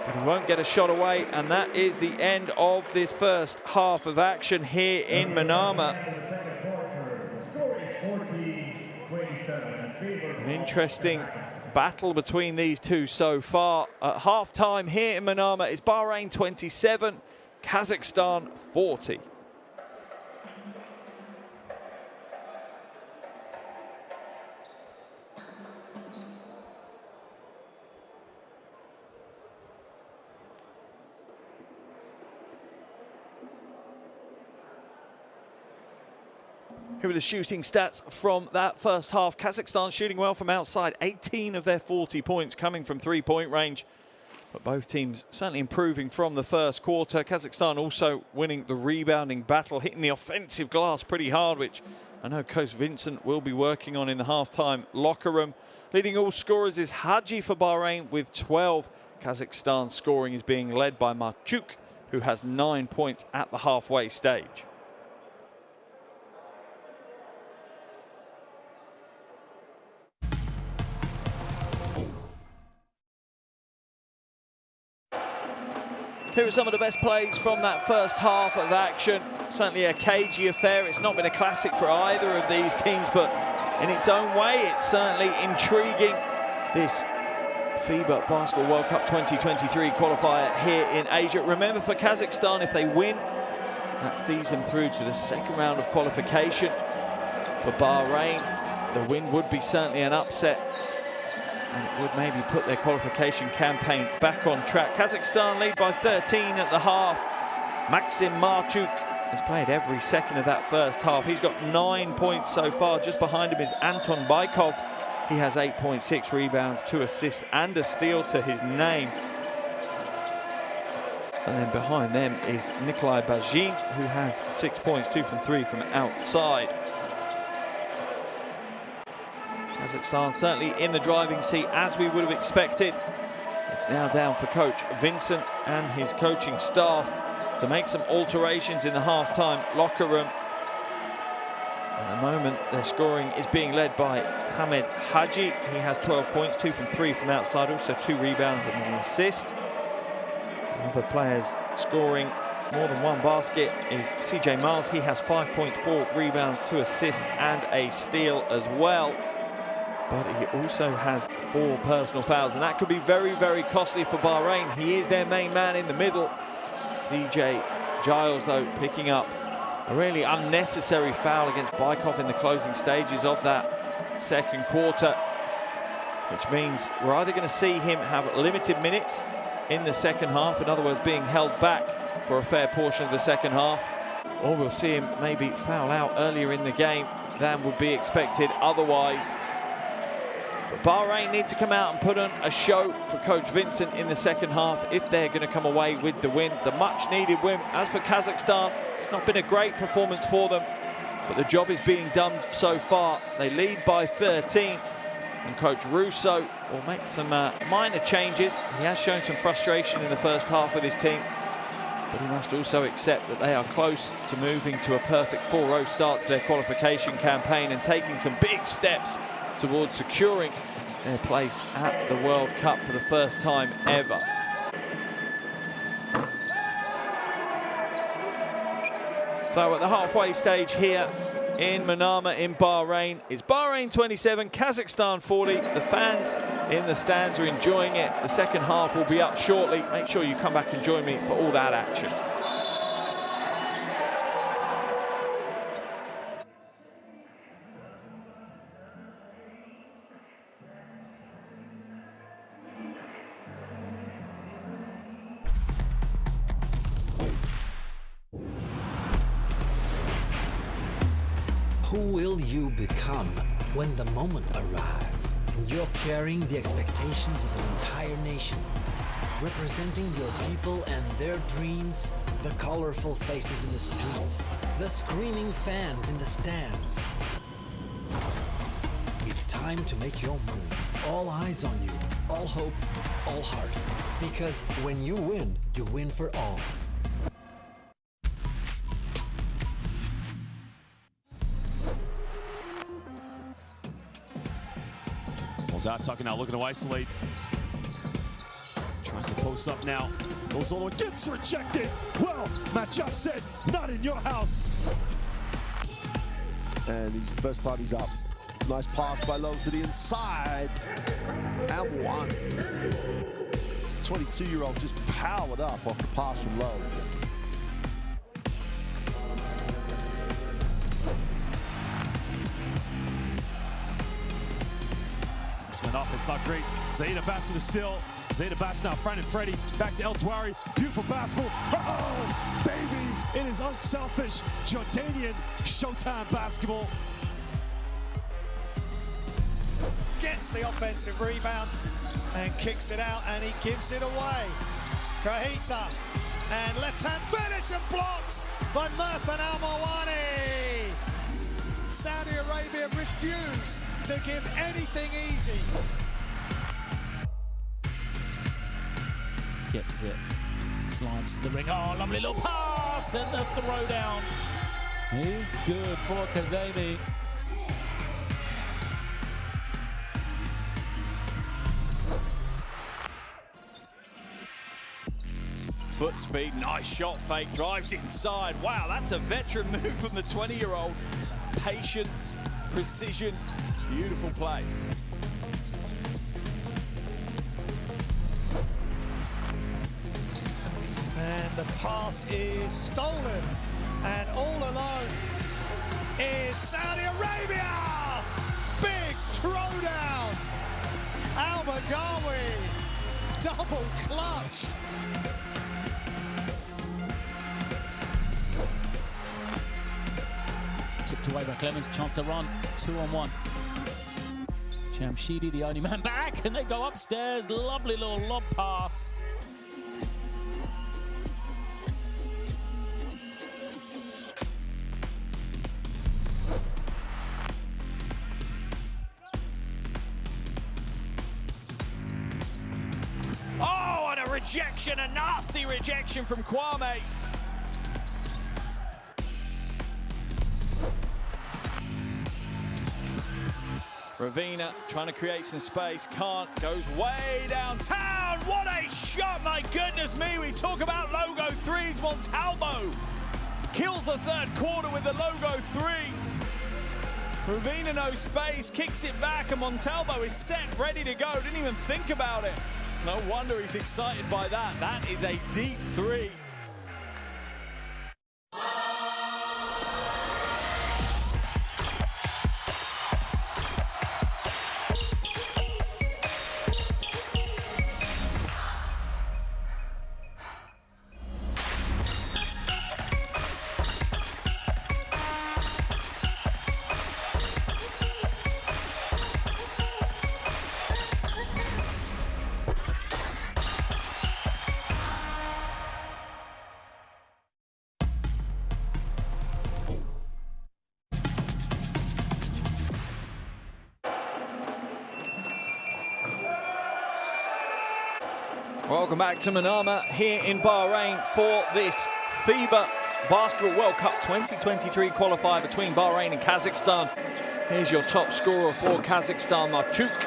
But he won't get a shot away, and that is the end of this first half of action here in Manama. An interesting battle between these two so far. At half-time here in Manama, it's Bahrain 27, Kazakhstan 40. Here are the shooting stats from that first half. Kazakhstan shooting well from outside. 18 of their 40 points coming from three-point range. But both teams certainly improving from the first quarter. Kazakhstan also winning the rebounding battle, hitting the offensive glass pretty hard, which I know Coach Vincent will be working on in the halftime locker room. Leading all scorers is Haji for Bahrain with 12. Kazakhstan scoring is being led by Marchuk, who has 9 points at the halfway stage. Here are some of the best plays from that first half of action. Certainly a cagey affair. It's not been a classic for either of these teams, but in its own way, it's certainly intriguing. This FIBA Basketball World Cup 2023 qualifier here in Asia. Remember, for Kazakhstan, if they win, that sees them through to the second round of qualification. For Bahrain, the win would be certainly an upset, and it would maybe put their qualification campaign back on track. Kazakhstan lead by 13 at the half. Maxim Marchuk has played every second of that first half. He's got 9 points so far. Just behind him is Anton Baikov. He has 8 points, 6 rebounds, 2 assists and a steal to his name. And then behind them is Nikolai Bajin, who has 6 points, 2 from 3 from outside. Kazakhstan certainly in the driving seat, as we would have expected. It's now down for coach Vincent and his coaching staff to make some alterations in the half-time locker room. At the moment, their scoring is being led by Hamed Haji. He has 12 points, 2 from 3 from outside, also 2 rebounds and an assist. Other players scoring more than 1 basket is CJ Miles. He has 5 points, 4 rebounds, 2 assists and a steal as well. But he also has 4 personal fouls, and that could be very, very costly for Bahrain. He is their main man in the middle. CJ Giles, though, picking up a really unnecessary foul against Baikov in the closing stages of that second quarter, which means we're either going to see him have limited minutes in the second half, in other words, being held back for a fair portion of the second half, or we'll see him maybe foul out earlier in the game than would be expected otherwise. But Bahrain need to come out and put on a show for coach Vincent in the second half if they're going to come away with the win, the much needed win. As for Kazakhstan, it's not been a great performance for them, but the job is being done so far. They lead by 13, and coach Russo will make some minor changes. He has shown some frustration in the first half with his team, but he must also accept that they are close to moving to a perfect 4-0 start to their qualification campaign and taking some big steps towards securing their place at the World Cup for the first time ever. So at the halfway stage here in Manama in Bahrain, it's Bahrain 27, Kazakhstan 40. The fans in the stands are enjoying it. The second half will be up shortly. Make sure you come back and join me for all that action. Who will you become when the moment arrives and you're carrying the expectations of an entire nation, representing your people and their dreams, the colorful faces in the streets, the screaming fans in the stands? It's time to make your move. All eyes on you, all hope, all heart. Because when you win for all. Tucking out, looking to isolate. Tries to post up now. Goes all the way, gets rejected. Well, Matchuk said, not in your house. And he's the first time he's up. Nice pass by Long to the inside. And one. 22-year-old just powered up off the pass from Long. Enough, it's not great. Zaid Abbas with the steal. Zaid Abbas now finding Freddie. Back to El Tuari. Beautiful basketball. Oh, baby! It is unselfish Jordanian Showtime basketball. Gets the offensive rebound and kicks it out, and he gives it away. Krahita, and left-hand finish and blocked by Murthan Al-Mawani. Saudi Arabia refused to give anything easy. Gets it, slides to the ring. Oh, lovely little pass, and the throwdown is good for Kazemi. Foot speed, nice shot fake, drives inside. Wow, that's a veteran move from the 20-year-old. Patience, precision, beautiful play. And the pass is stolen. And all alone is Saudi Arabia. Big throwdown. Al-Baghawi, double clutch. Tipped away by Clemens, chance to run, 2-on-1. Jamshidi, the only man back, and they go upstairs. Lovely little lob pass. Oh, and a rejection, a nasty rejection from Kwame. Ravina trying to create some space, can't, goes way downtown. What a shot, my goodness me. We talk about logo threes. Montalvo kills the third quarter with the logo three. Ravina no space, kicks it back, and Montalvo is set, ready to go. Didn't even think about it. No wonder he's excited by that. That is a deep three. Welcome back to Manama here in Bahrain for this FIBA Basketball World Cup 2023 qualifier between Bahrain and Kazakhstan. Here's your top scorer for Kazakhstan. Marchuk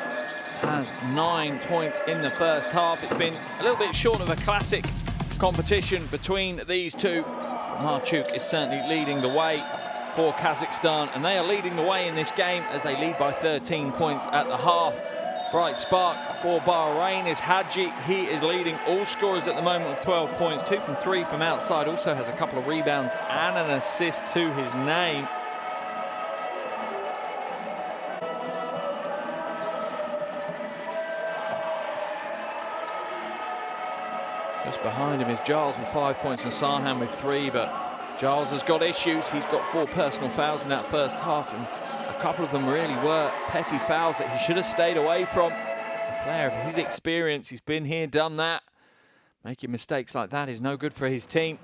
has 9 points in the first half. It's been a little bit short of a classic competition between these two. Marchuk is certainly leading the way for Kazakhstan, and they are leading the way in this game as they lead by 13 points at the half. Bright spark for Bahrain is Hadji. He is leading all scorers at the moment with 12 points, 2 from 3 from outside. Also has a couple of rebounds and an assist to his name. Just behind him is Giles with 5 points and Sarhan with 3, but Giles has got issues. He's got 4 personal fouls in that first half, and a couple of them really were petty fouls that he should have stayed away from. A player of his experience, he's been here, done that. Making mistakes like that is no good for his team.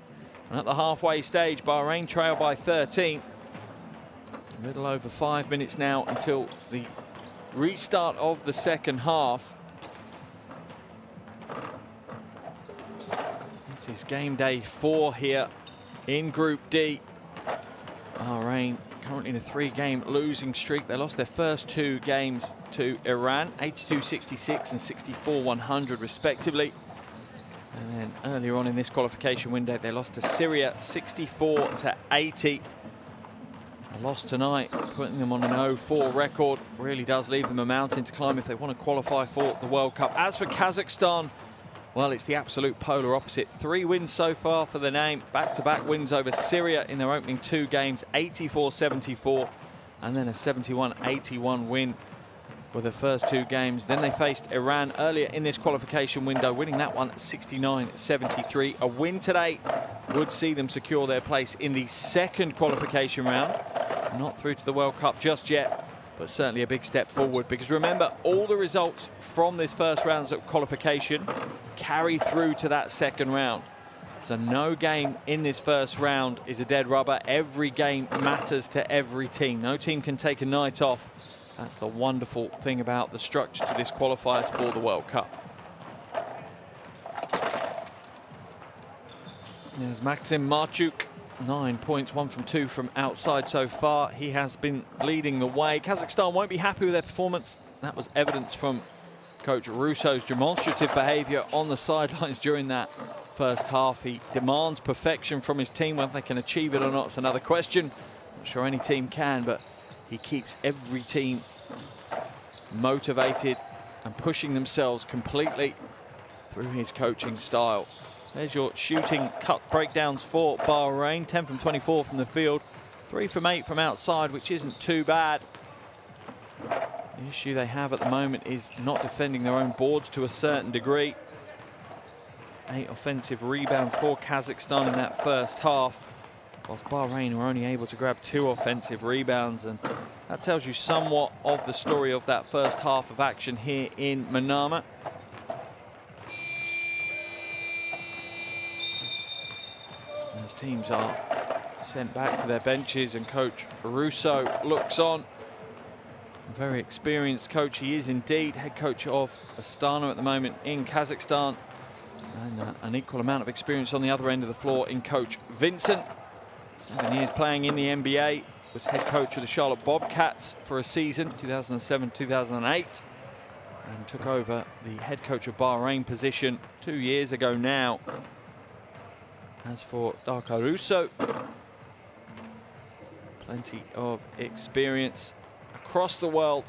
And at the halfway stage, Bahrain trail by 13. A little over 5 minutes now until the restart of the second half. This is game day 4 here in Group D. Bahrain currently in a 3-game losing streak. They lost their first 2 games to Iran, 82-66 and 64-100 respectively. And then earlier on in this qualification window, they lost to Syria 64-80. A loss tonight, putting them on an 0-4 record, really does leave them a mountain to climb if they want to qualify for the World Cup. As for Kazakhstan, well, it's the absolute polar opposite. 3 wins so far for the name. Back-to-back wins over Syria in their opening 2 games, 84-74, and then a 71-81 win with the first 2 games. Then they faced Iran earlier in this qualification window, winning that one 69-73. A win today would see them secure their place in the second qualification round. Not through to the World Cup just yet, but certainly a big step forward, because remember, all the results from this first round's qualification carry through to that second round. So no game in this first round is a dead rubber. Every game matters to every team. No team can take a night off. That's the wonderful thing about the structure to this qualifiers for the World Cup. There's Maxim Marchuk, 9 points, 1 from 2 from outside so far. He has been leading the way. Kazakhstan won't be happy with their performance. That was evidence from Coach Russo's demonstrative behaviour on the sidelines during that first half. He demands perfection from his team. Whether they can achieve it or not is another question. Not sure any team can, but he keeps every team motivated and pushing themselves completely through his coaching style. There's your shooting cut breakdowns for Bahrain. 10 from 24 from the field, 3 from 8 from outside, which isn't too bad. The issue they have at the moment is not defending their own boards to a certain degree. 8 offensive rebounds for Kazakhstan in that first half, whilst Bahrain were only able to grab 2 offensive rebounds, and that tells you somewhat of the story of that first half of action here in Manama. As teams are sent back to their benches and Coach Russo looks on. A very experienced coach he is indeed, head coach of Astana at the moment in Kazakhstan, and an equal amount of experience on the other end of the floor in Coach Vincent. 7 years playing in the NBA, was head coach of the Charlotte Bobcats for a season, 2007-2008, and took over the head coach of Bahrain position 2 years ago now. As for Darko Russo, plenty of experience across the world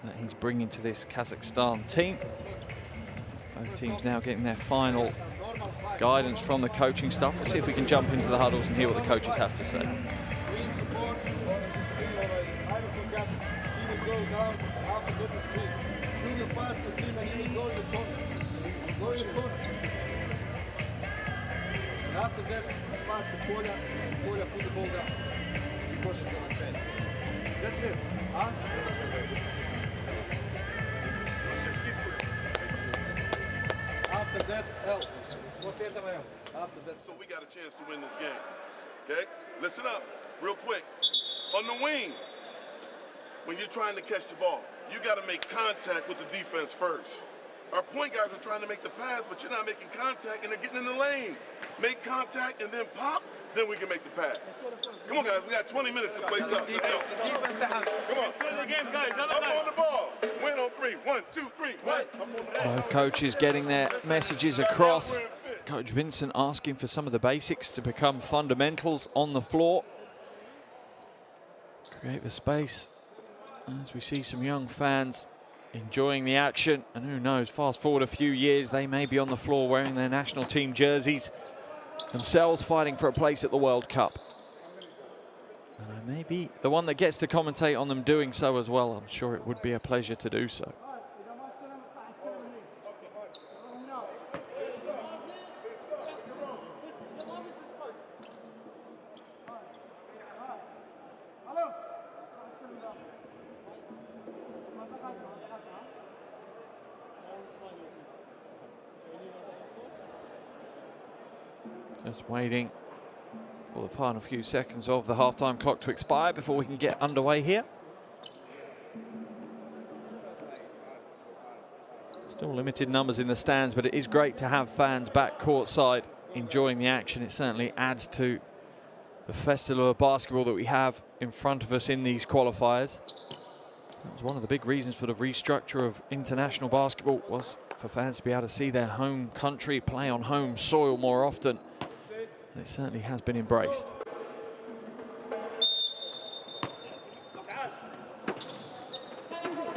that he's bringing to this Kazakhstan team. Both teams now getting their final guidance from the coaching staff. We'll see if we can jump into the huddles and hear what the coaches have to say. After that, pass the Koля, put the ball down. Because it's on the train. Is that clear? Huh? After that, L. After that. So we got a chance to win this game. Okay? Listen up, real quick. On the wing, when you're trying to catch the ball, you got to make contact with the defense first. Our point guys are trying to make the pass, but you're not making contact and they're getting in the lane. Make contact and then pop, then we can make the pass. Come on, guys, we got 20 minutes to play tough. Let's go. Come on. Up on the ball. Win on 3. 1, 2, 3. One. Both coaches getting their messages across. Coach Vincent asking for some of the basics to become fundamentals on the floor. Create the space as we see some young fans enjoying the action, and who knows, fast forward a few years, they may be on the floor wearing their national team jerseys themselves, fighting for a place at the World Cup. And I may be the one that gets to commentate on them doing so as well. I'm sure it would be a pleasure to do so. Just waiting for the final few seconds of the half-time clock to expire before we can get underway here. Still limited numbers in the stands, but it is great to have fans back courtside enjoying the action. It certainly adds to the festival of basketball that we have in front of us in these qualifiers. That was one of the big reasons for the restructure of international basketball, was for fans to be able to see their home country play on home soil more often. And it certainly has been embraced.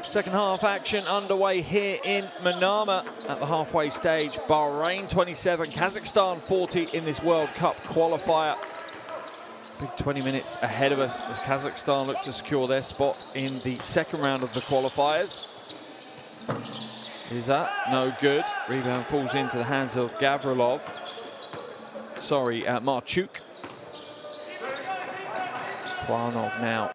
Second half action underway here in Manama at the halfway stage. Bahrain 27, Kazakhstan 40 in this World Cup qualifier. Big 20 minutes ahead of us as Kazakhstan look to secure their spot in the second round of the qualifiers. Is that no good? Rebound falls into the hands of Gavrilov. Sorry, Marchuk. Kwanov now.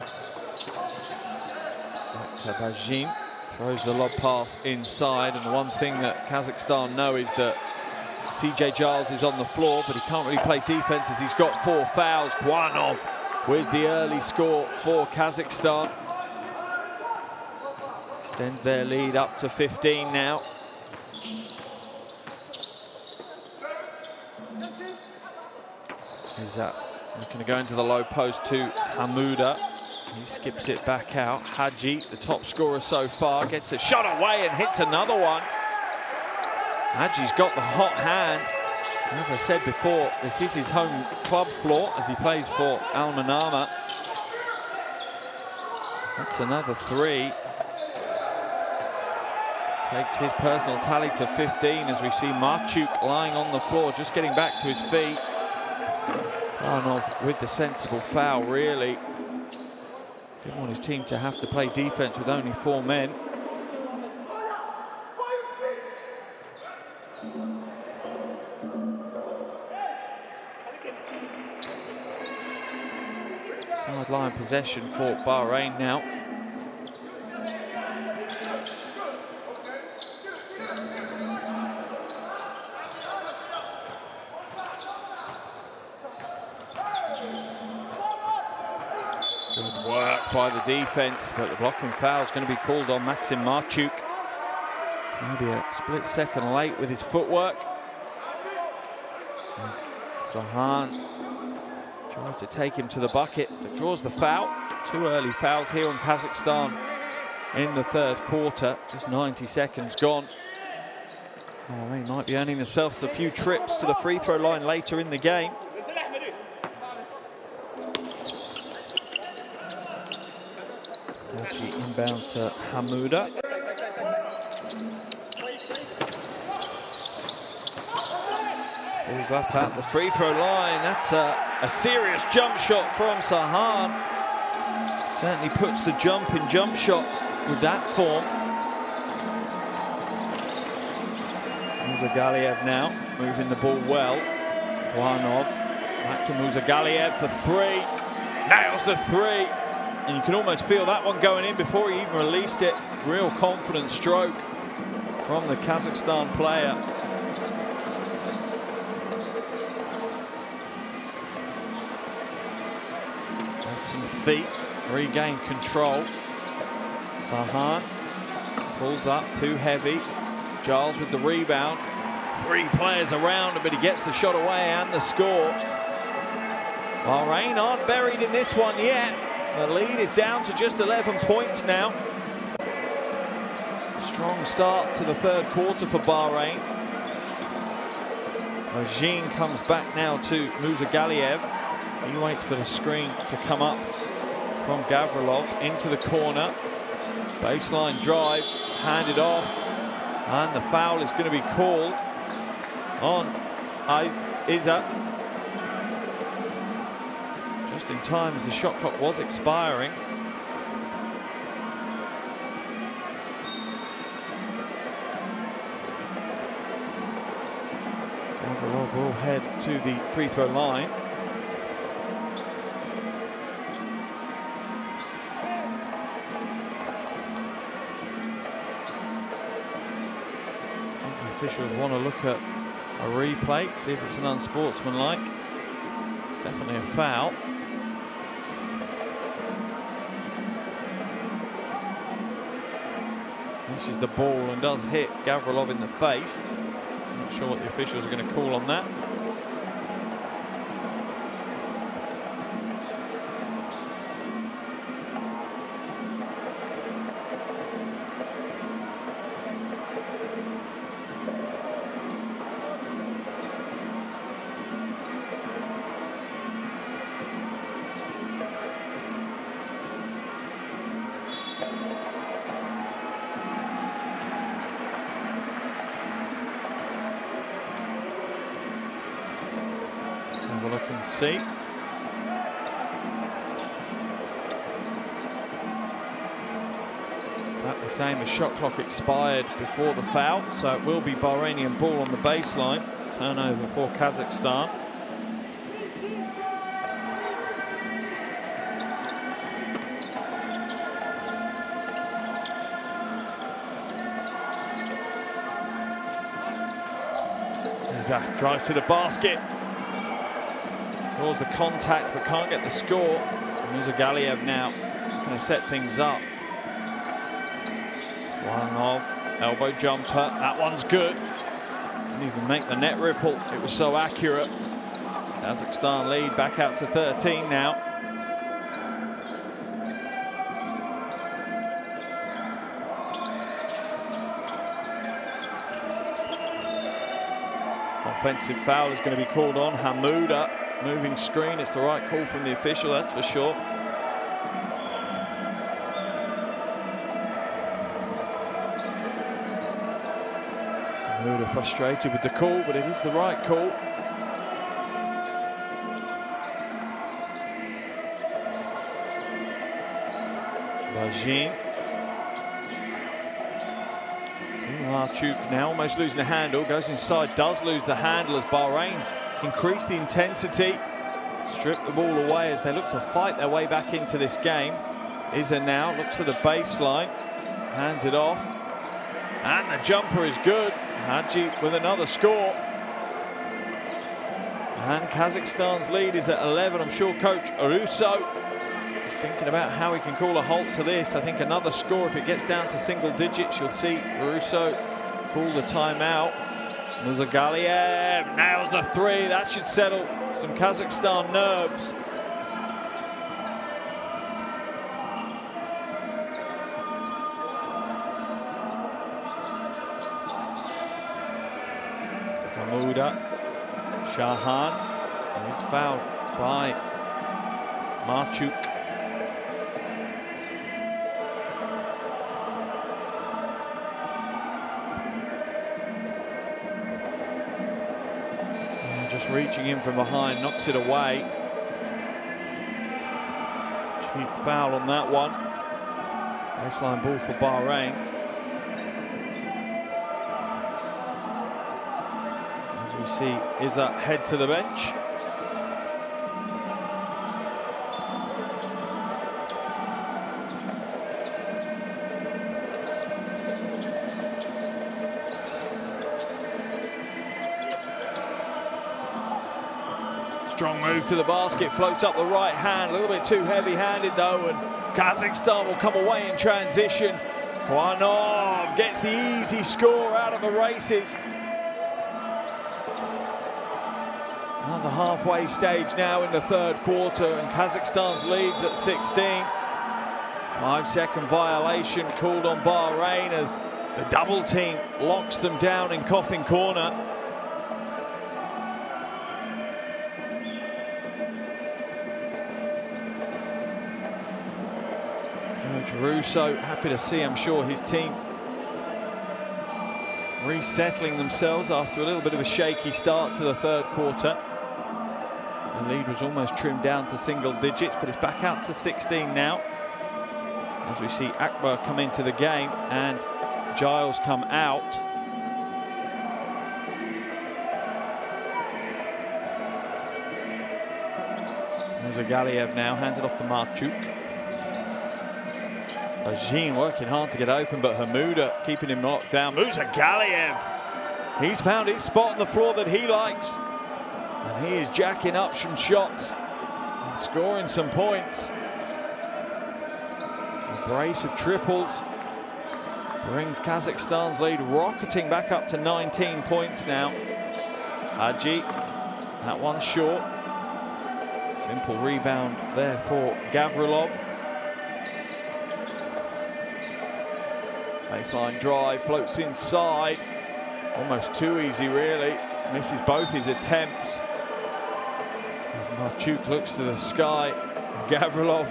Back to Bajin. Throws the lob pass inside. And the one thing that Kazakhstan know is that CJ Giles is on the floor, but he can't really play defense as he's got 4 fouls. Kwanov with the early score for Kazakhstan. Extends their lead up to 15 now. Is that going to go into the low post to Hamuda? He skips it back out. Haji, the top scorer so far, gets a shot away and hits another one. Haji's got the hot hand. As I said before, this is his home club floor as he plays for Al Manama. That's another 3. Takes his personal tally to 15 as we see Marchuk lying on the floor, just getting back to his feet. Klanov with the sensible foul, really. Didn't want his team to have to play defense with only 4 men. Sideline possession for Bahrain now. Good work by the defense, but the blocking foul is going to be called on Maxim Marchuk. Maybe a split second late with his footwork. As Sahan tries to take him to the bucket, but draws the foul. 2 early fouls here on Kazakhstan in the 3rd quarter. Just 90 seconds gone. Oh, they might be earning themselves a few trips to the free throw line later in the game. Haji inbounds to Hamouda. Pulls up at the free throw line. That's a serious jump shot from Sahan. Certainly puts the jump shot with that form. Muzagaliev now moving the ball well. Klanov back to Muzagaliev for 3. Nails the 3. And you can almost feel that one going in before he even released it. Real confident stroke from the Kazakhstan player. Some feet, regain control. Sahan pulls up, too heavy. Giles with the rebound. 3 players around, but he gets the shot away and the score. Bahrain aren't buried in this one yet. The lead is down to just 11 points now. Strong start to the 3rd quarter for Bahrain. Ajin comes back now to Muzagaliev. He waits for the screen to come up from Gavrilov into the corner. Baseline drive, handed off, and the foul is going to be called on Iza. Just in time as the shot clock was expiring. Gavrilov will head to the free throw line. Officials want to look at a replay, see if it's an unsportsmanlike. It's definitely a foul. Misses the ball and does hit Gavrilov in the face. Not sure what the officials are going to call on that. Have a look and see. In fact, the same, the shot clock expired before the foul, so it will be Bahrainian ball on the baseline. Turnover for Kazakhstan. Iza drives to the basket. Draws the contact but can't get the score. Muzagaliev now going to set things up. Klanov, elbow jumper, that one's good. Didn't even make the net ripple, it was so accurate. Kazakhstan lead back out to 13 now. Offensive foul is going to be called on. Hamouda moving screen. It's the right call from the official, that's for sure. Hamouda frustrated with the call, but it is the right call. Bahrain. Marchuk now almost losing the handle, goes inside, does lose the handle as Bahrain increase the intensity, strip the ball away as they look to fight their way back into this game. Iza now looks for the baseline, hands it off, and the jumper is good. Hadji with another score. And Kazakhstan's lead is at 11. I'm sure Coach Russo is thinking about how he can call a halt to this. I think another score, if it gets down to single digits, you'll see Russo call the timeout. Muzagaliev nails the three. That should settle some Kazakhstan nerves. Hamouda, Shahan, he's fouled by Marchuk. Just reaching in from behind, knocks it away. Cheap foul on that one. Baseline ball for Bahrain. As we see Iza head to the bench. Strong move to the basket, floats up the right hand, a little bit too heavy-handed though, and Kazakhstan will come away in transition. Kwanov gets the easy score out of the races. At the halfway stage now in the third quarter, and Kazakhstan's leads at 16. 5-second violation called on Bahrain as the double team locks them down in Coffin Corner. Russo happy to see, I'm sure, his team resettling themselves after a little bit of a shaky start to the third quarter. The lead was almost trimmed down to single digits, but it's back out to 16 now. As we see Akbar come into the game and Giles come out. Muzagaliev now hands it off to Marchuk. Bahrain working hard to get open, but Hamouda keeping him locked down. Muzagaliev, he's found his spot on the floor that he likes. And he is jacking up some shots and scoring some points. A brace of triples brings Kazakhstan's lead rocketing back up to 19 points now. Hadji, that one's short. Simple rebound there for Gavrilov. Baseline drive, floats inside. Almost too easy, really. Misses both his attempts. As Marchuk looks to the sky, Gavrilov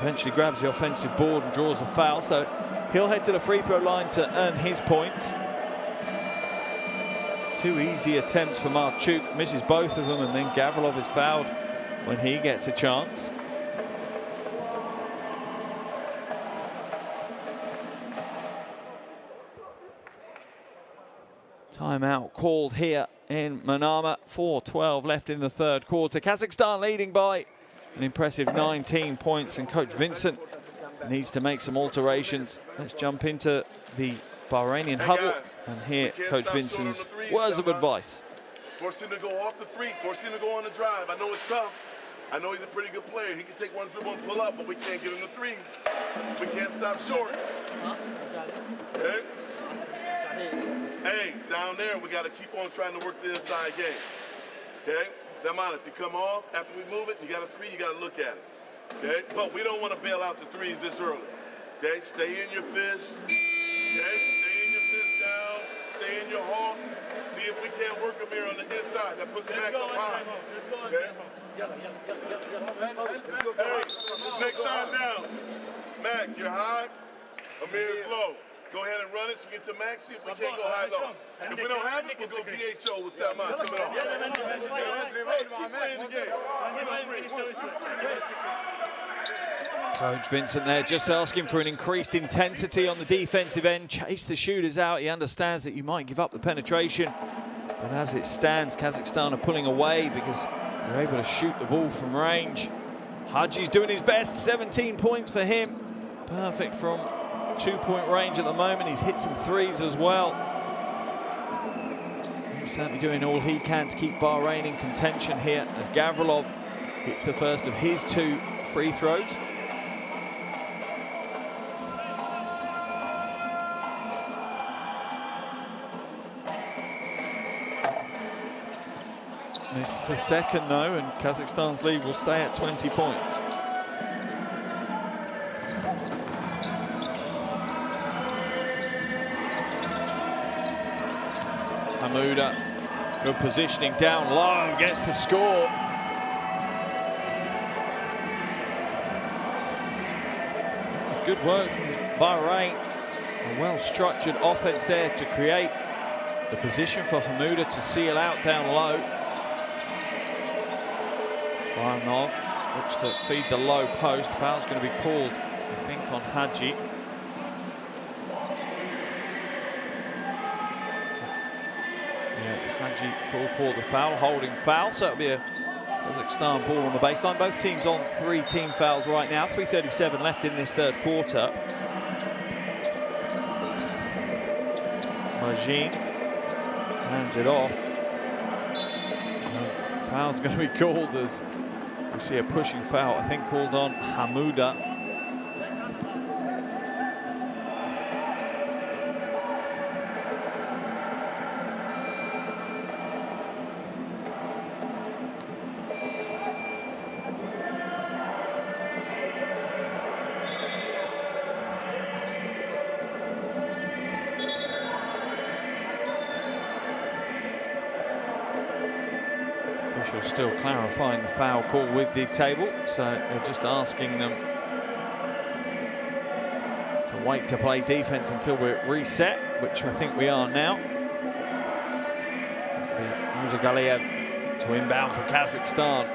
eventually grabs the offensive board and draws a foul, so he'll head to the free throw line to earn his points. Two easy attempts for Marchuk, misses both of them, and then Gavrilov is fouled when he gets a chance. Timeout called here in Manama. 4:12 left in the third quarter. Kazakhstan leading by an impressive 19 points, and Coach Vincent needs to make some alterations. Let's jump into the Bahrainian huddle and hear Coach Vincent's words of advice. Force him to go off the three, force him to go on the drive. I know it's tough. I know he's a pretty good player. He can take one dribble and pull up, but we can't give him the threes. We can't stop short. Okay? Hey, down there, we got to keep on trying to work the inside game. Okay? Zaman, if you come off, after we move it, you got a three, you got to look at it. Okay? But we don't want to bail out the threes this early. Okay? Stay in your fist. Okay? Stay in your fist down. Stay in your hawk. See See if we can't work him here on the inside. That puts him back up high. Hey, next time down. Mac, you're high. Amir is low. Go ahead and run it so we get to Max. See if we can't go high low. If we don't have it, we'll go DHO with Salman. Keep it on. Hey, keep playing the game. Coach Vincent there just asking for an increased intensity on the defensive end. Chase the shooters out. He understands that you might give up the penetration. But as it stands, Kazakhstan are pulling away because they're able to shoot the ball from range. Haji's doing his best. 17 points for him. Perfect from 2-point range at the moment. He's hit some threes as well. He's certainly doing all he can to keep Bahrain in contention here as Gavrilov hits the first of his 2 free throws. This is the second though, and Kazakhstan's lead will stay at 20 points. Hamouda, good positioning down low, gets the score. That was good work from Bahrain. A well-structured offense there to create the position for Hamouda to seal out down low. Baranov looks to feed the low post. Foul's going to be called, I think, on Haji. Yeah, it's Haji called for the foul, holding foul. So it'll be a Kazakhstan ball on the baseline. Both teams on 3 team fouls right now. 3:37 left in this third quarter. Majin hands it off. Foul's going to be called as we see a pushing foul, I think called on Hamouda. Officials still clarifying the foul call with the table, so they're just asking them to wait to play defense until we're reset, which I think we are now. That'll be Muzagaliev to inbound for Kazakhstan.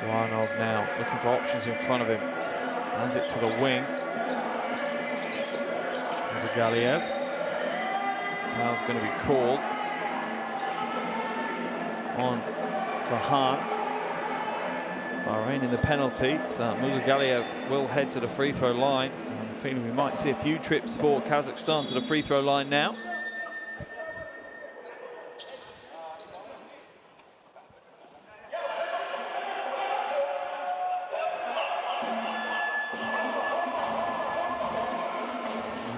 Baranov now looking for options in front of him. Hands it to the wing. Muzagaliev. Foul's going to be called on Sahan. Bahrain in the penalty, so Muzagaliev will head to the free throw line. I'm feeling we might see a few trips for Kazakhstan to the free throw line now.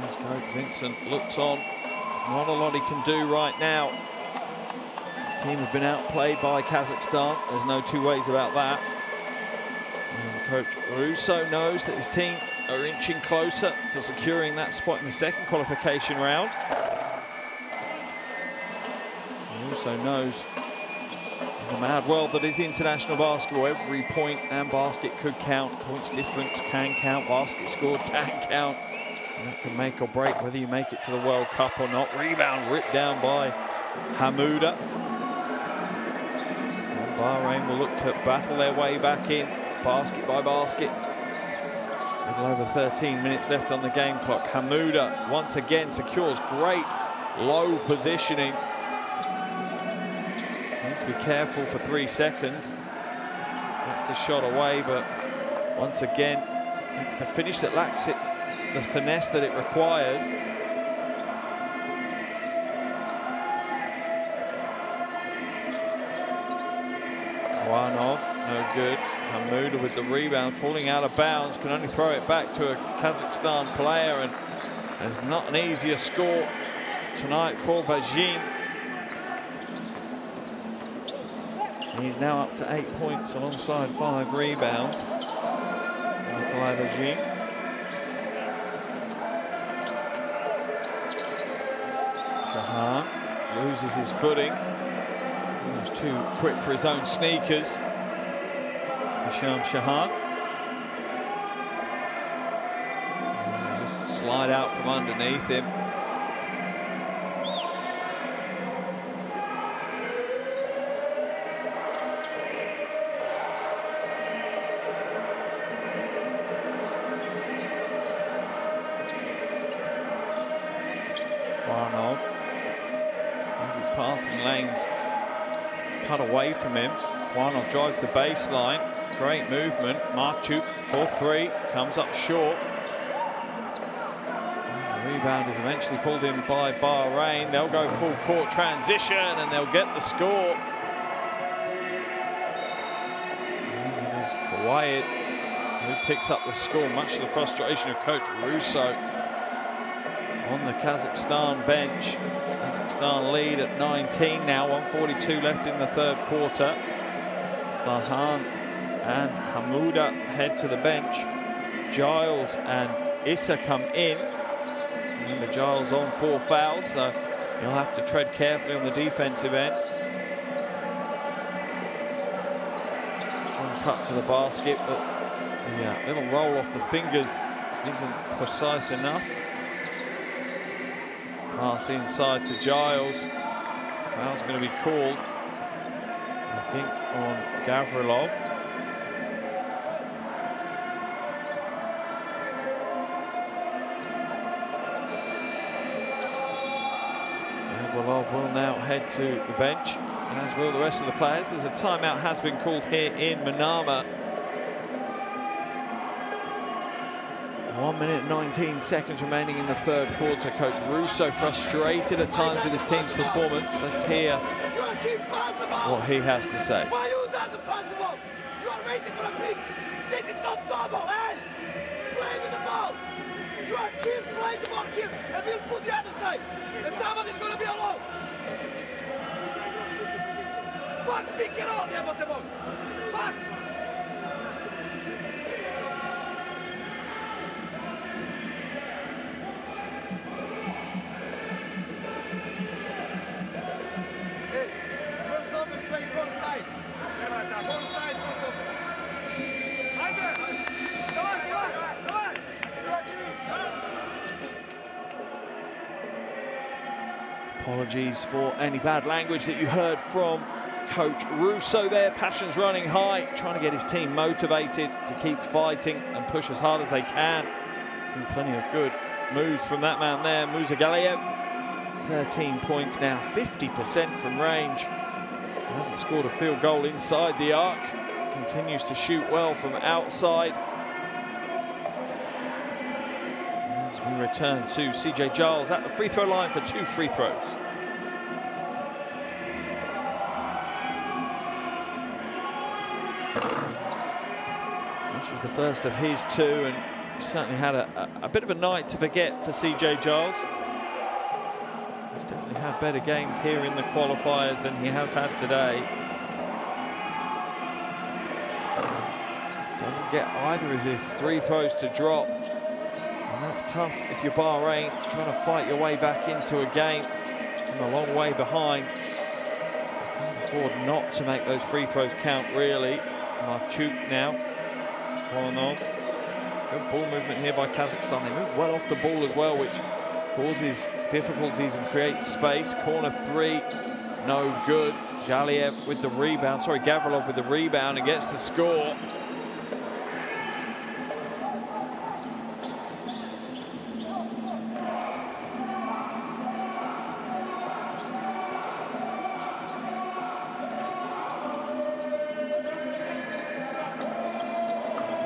As Coach Vincent looks on, there's not a lot he can do right now. His team have been outplayed by Kazakhstan. There's no two ways about that. And Coach Russo knows that his team are inching closer to securing that spot in the second qualification round. He also knows in the mad world that is international basketball, every point and basket could count. Points difference can count, basket scored can count. And that can make or break whether you make it to the World Cup or not. Rebound ripped down by Hamouda. And Bahrain will look to battle their way back in, basket by basket. A little over 13 minutes left on the game clock. Hamouda once again secures great low positioning. Needs to be careful for 3 seconds. Gets the shot away, but once again, it's the finish that lacks it. The finesse that it requires. Baranov, no good. Hamouda with the rebound, falling out of bounds, can only throw it back to a Kazakhstan player, and there's not an easier score tonight for Bajin. He's now up to 8 points alongside 5 rebounds. Nikolai Bajin. Shahan loses his footing. Almost too quick for his own sneakers. Hisham Shahan. Just slide out from underneath him. As his passing lanes cut away from him. Kwanov drives the baseline. Great movement. Marchuk for 3. Comes up short. And the rebound is eventually pulled in by Bahrain. They'll go full court transition and they'll get the score. And it is Kuwait who picks up the score, much to the frustration of Coach Russo on the Kazakhstan bench. Kazakhstan lead at 19 now, 1:42 left in the third quarter. Sahan and Hamouda head to the bench. Giles and Issa come in. Remember, Giles on 4 fouls, so he'll have to tread carefully on the defensive end. Strong cut to the basket, but the little roll off the fingers isn't precise enough. Pass inside to Giles. Foul's going to be called, I think, on Gavrilov. Gavrilov will now head to the bench, as will the rest of the players, as a timeout has been called here in Manama. 1 minute 19 seconds remaining in the third quarter. Coach Russo frustrated at times with his team's performance. Let's hear what he has to say. Why you doesn't pass the ball? You are waiting for a pick. This is not double, hey! Play with the ball. You are here, play the ball here, and we'll put the other side. And somebody's gonna be alone. Fuck pick and roll, yeah, about the ball. Fuck. Apologies for any bad language that you heard from Coach Russo there. Passion's running high, trying to get his team motivated to keep fighting and push as hard as they can. Seen plenty of good moves from that man there, Musa Galiev. 13 points now, 50% from range. Hasn't scored a field goal inside the arc. Continues to shoot well from outside. As we return to CJ Giles at the free throw line for 2 free throws. This is the first of his 2, and certainly had a bit of a night to forget for CJ Giles. He's definitely had better games here in the qualifiers than he has had today. Doesn't get either of his 3 throws to drop. And that's tough if you're Bahrain, trying to fight your way back into a game from a long way behind. You can't afford not to make those free throws count, really. Marchuk now. Kwanov. Good ball movement here by Kazakhstan. They move well off the ball as well, which causes difficulties and creates space. Corner 3, no good. Galiev with the rebound. Sorry, Gavrilov with the rebound and gets the score.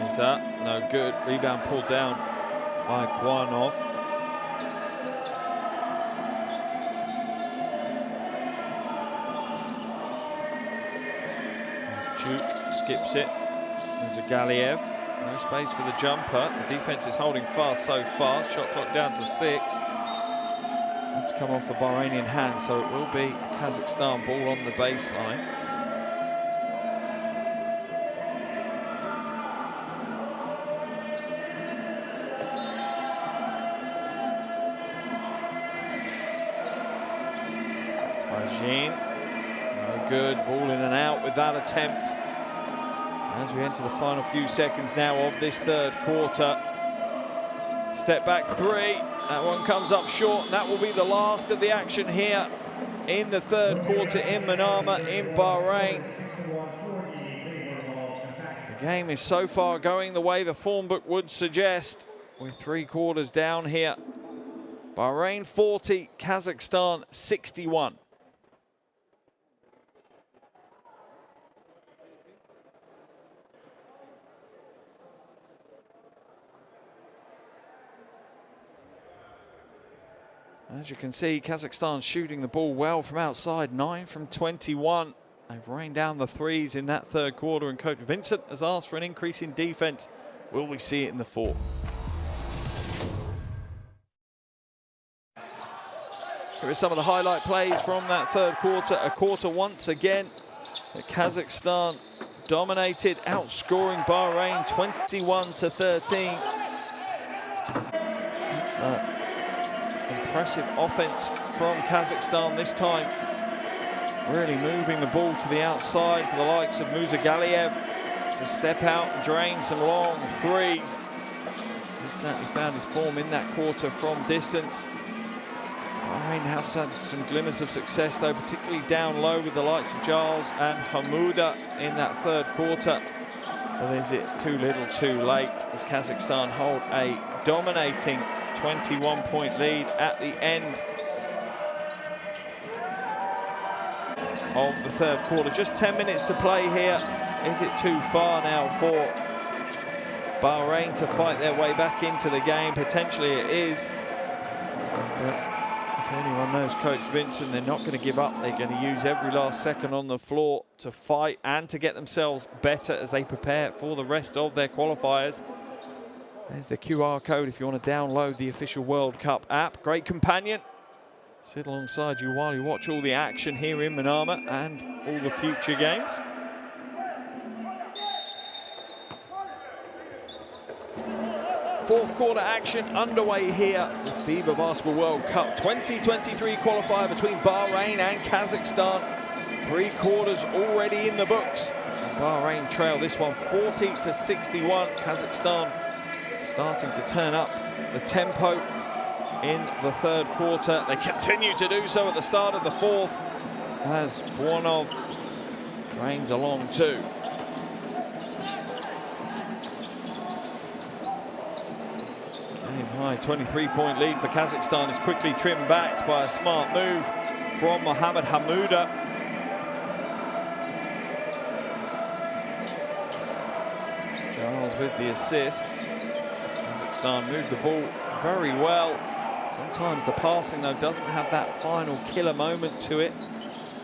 Is that no good? Rebound pulled down by Kwanov. Chuk skips it. There's a Galiev. No space for the jumper. The defense is holding fast so far. Shot clock down to 6. It's come off a Bahrainian hand, so it will be a Kazakhstan ball on the baseline. good. Ball in and out with that attempt. As we enter the final few seconds now of this third quarter. Step back three. That one comes up short, and that will be the last of the action here in the third quarter in Manama, in Bahrain. The game is so far going the way the form book would suggest, with 3 quarters down here. Bahrain 40, Kazakhstan 61. As you can see, Kazakhstan shooting the ball well from outside, 9 from 21. They've rained down the threes in that third quarter, and Coach Vincent has asked for an increase in defense. Will we see it in the fourth? Here are some of the highlight plays from that third quarter. A quarter once again that Kazakhstan dominated, outscoring Bahrain 21-13. That's that impressive offense from Kazakhstan this time. Really moving the ball to the outside for the likes of Muzagaliev to step out and drain some long threes. He certainly found his form in that quarter from distance. Bahrain have had some glimmers of success though, particularly down low with the likes of Giles and Hamouda in that third quarter. But is it too little too late as Kazakhstan hold a dominating 21-point lead at the end of the third quarter. Just 10 minutes to play here. Is it too far now for Bahrain to fight their way back into the game? Potentially it is. But if anyone knows Coach Vincent, they're not going to give up. They're going to use every last second on the floor to fight and to get themselves better as they prepare for the rest of their qualifiers. There's the QR code if you want to download the official World Cup app. Great companion. Sit alongside you while you watch all the action here in Manama and all the future games. Fourth quarter action underway here. The FIBA Basketball World Cup 2023 qualifier between Bahrain and Kazakhstan. 3 quarters already in the books. And Bahrain trail this one 40-61. Kazakhstan starting to turn up the tempo in the third quarter. They continue to do so at the start of the fourth as Kwanov drains along too. Game high 23-point lead for Kazakhstan is quickly trimmed back by a smart move from Mohamed Hamouda. Giles with the assist. Kazakhstan move the ball very well. Sometimes the passing, though, doesn't have that final killer moment to it.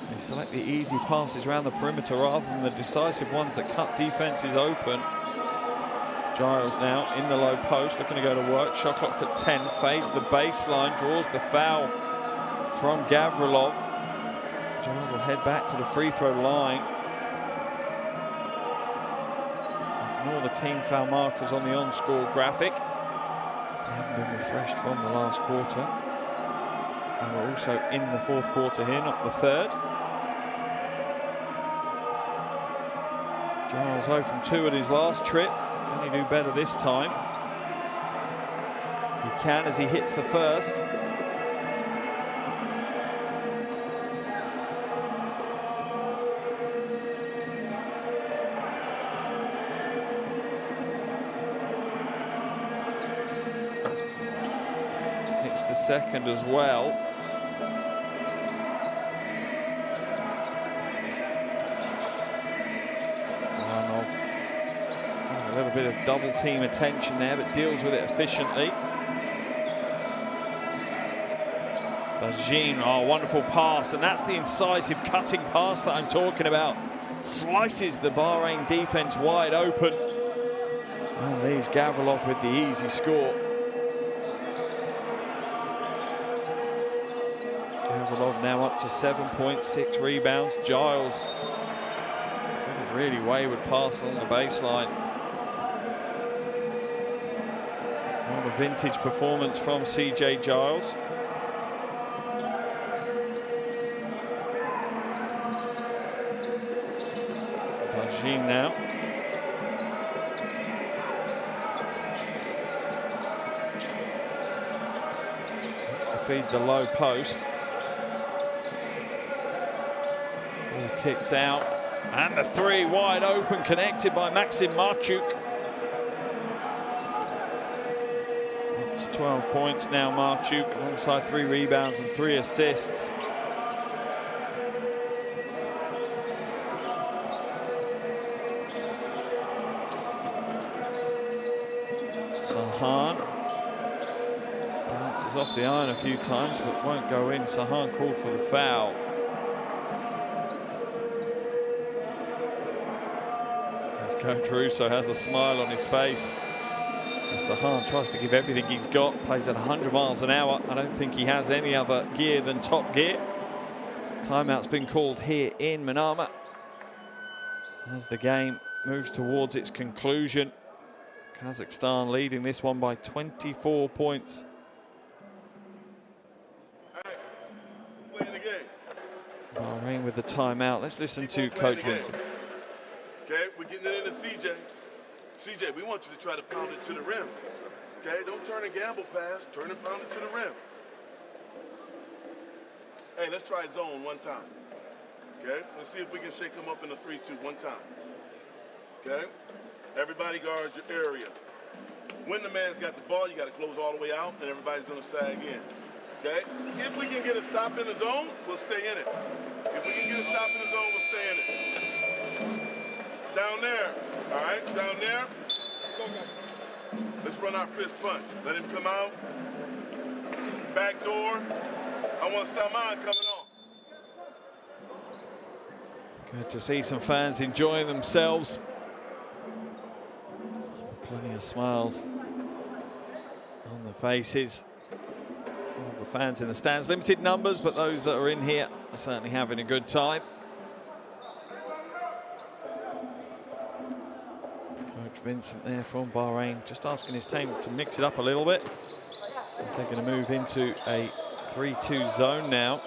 They select the easy passes around the perimeter rather than the decisive ones that cut defenses open. Giles now in the low post, looking to go to work. Shot clock at 10, fades the baseline, draws the foul from Gavrilov. Giles will head back to the free throw line. Ignore the team foul markers on the on-score graphic. They haven't been refreshed from the last quarter. And we're also in the fourth quarter here, not the third. Giles 0 from 2 at his last trip. Can he do better this time? He can as he hits the first. Hits the second as well. A little bit of double team attention there, but deals with it efficiently. Bajin, oh, wonderful pass, and that's the incisive cutting pass that I'm talking about. Slices the Bahrain defense wide open and leaves Gavrilov with the easy score. Gavrilov now up to 7.6 rebounds. Giles, a really wayward pass on the baseline. Not a vintage performance from CJ Giles. Bajin now. To feed the low post. All kicked out. And the three wide open, connected by Maxim Marchuk. Up to 12 points now, Marchuk, alongside 3 rebounds and 3 assists. Sahan bounces off the iron a few times, but won't go in. Sahan called for the foul. As Coach Russo has a smile on his face. As Sahan tries to give everything he's got, plays at 100 miles an hour. I don't think he has any other gear than top gear. Timeout's been called here in Manama as the game moves towards its conclusion. Kazakhstan leading this one by 24 points. Bahrain with the timeout. Let's listen to Coach Vincent. Okay, we're getting it into CJ. CJ, we want you to try to pound it to the rim. Okay, don't turn a gamble pass, turn and pound it to the rim. Hey, let's try zone one time. Okay, let's see if we can shake them up in a 3-2 one time. Okay, everybody guards your area. When the man's got the ball, you got to close all the way out, and everybody's going to sag in. Okay, if we can get a stop in the zone, we'll stay in it. If we can get a stop in the zone, we'll stay in it. Down there, all right, down there. Let's run our fist punch. Let him come out. Back door. I want Salman coming on. Good to see some fans enjoying themselves. Plenty of smiles on the faces of the fans in the stands. Limited numbers, but those that are in here are certainly having a good time. Coach Vincent there from Bahrain, just asking his team to mix it up a little bit, as they're going to move into a 3-2 zone now.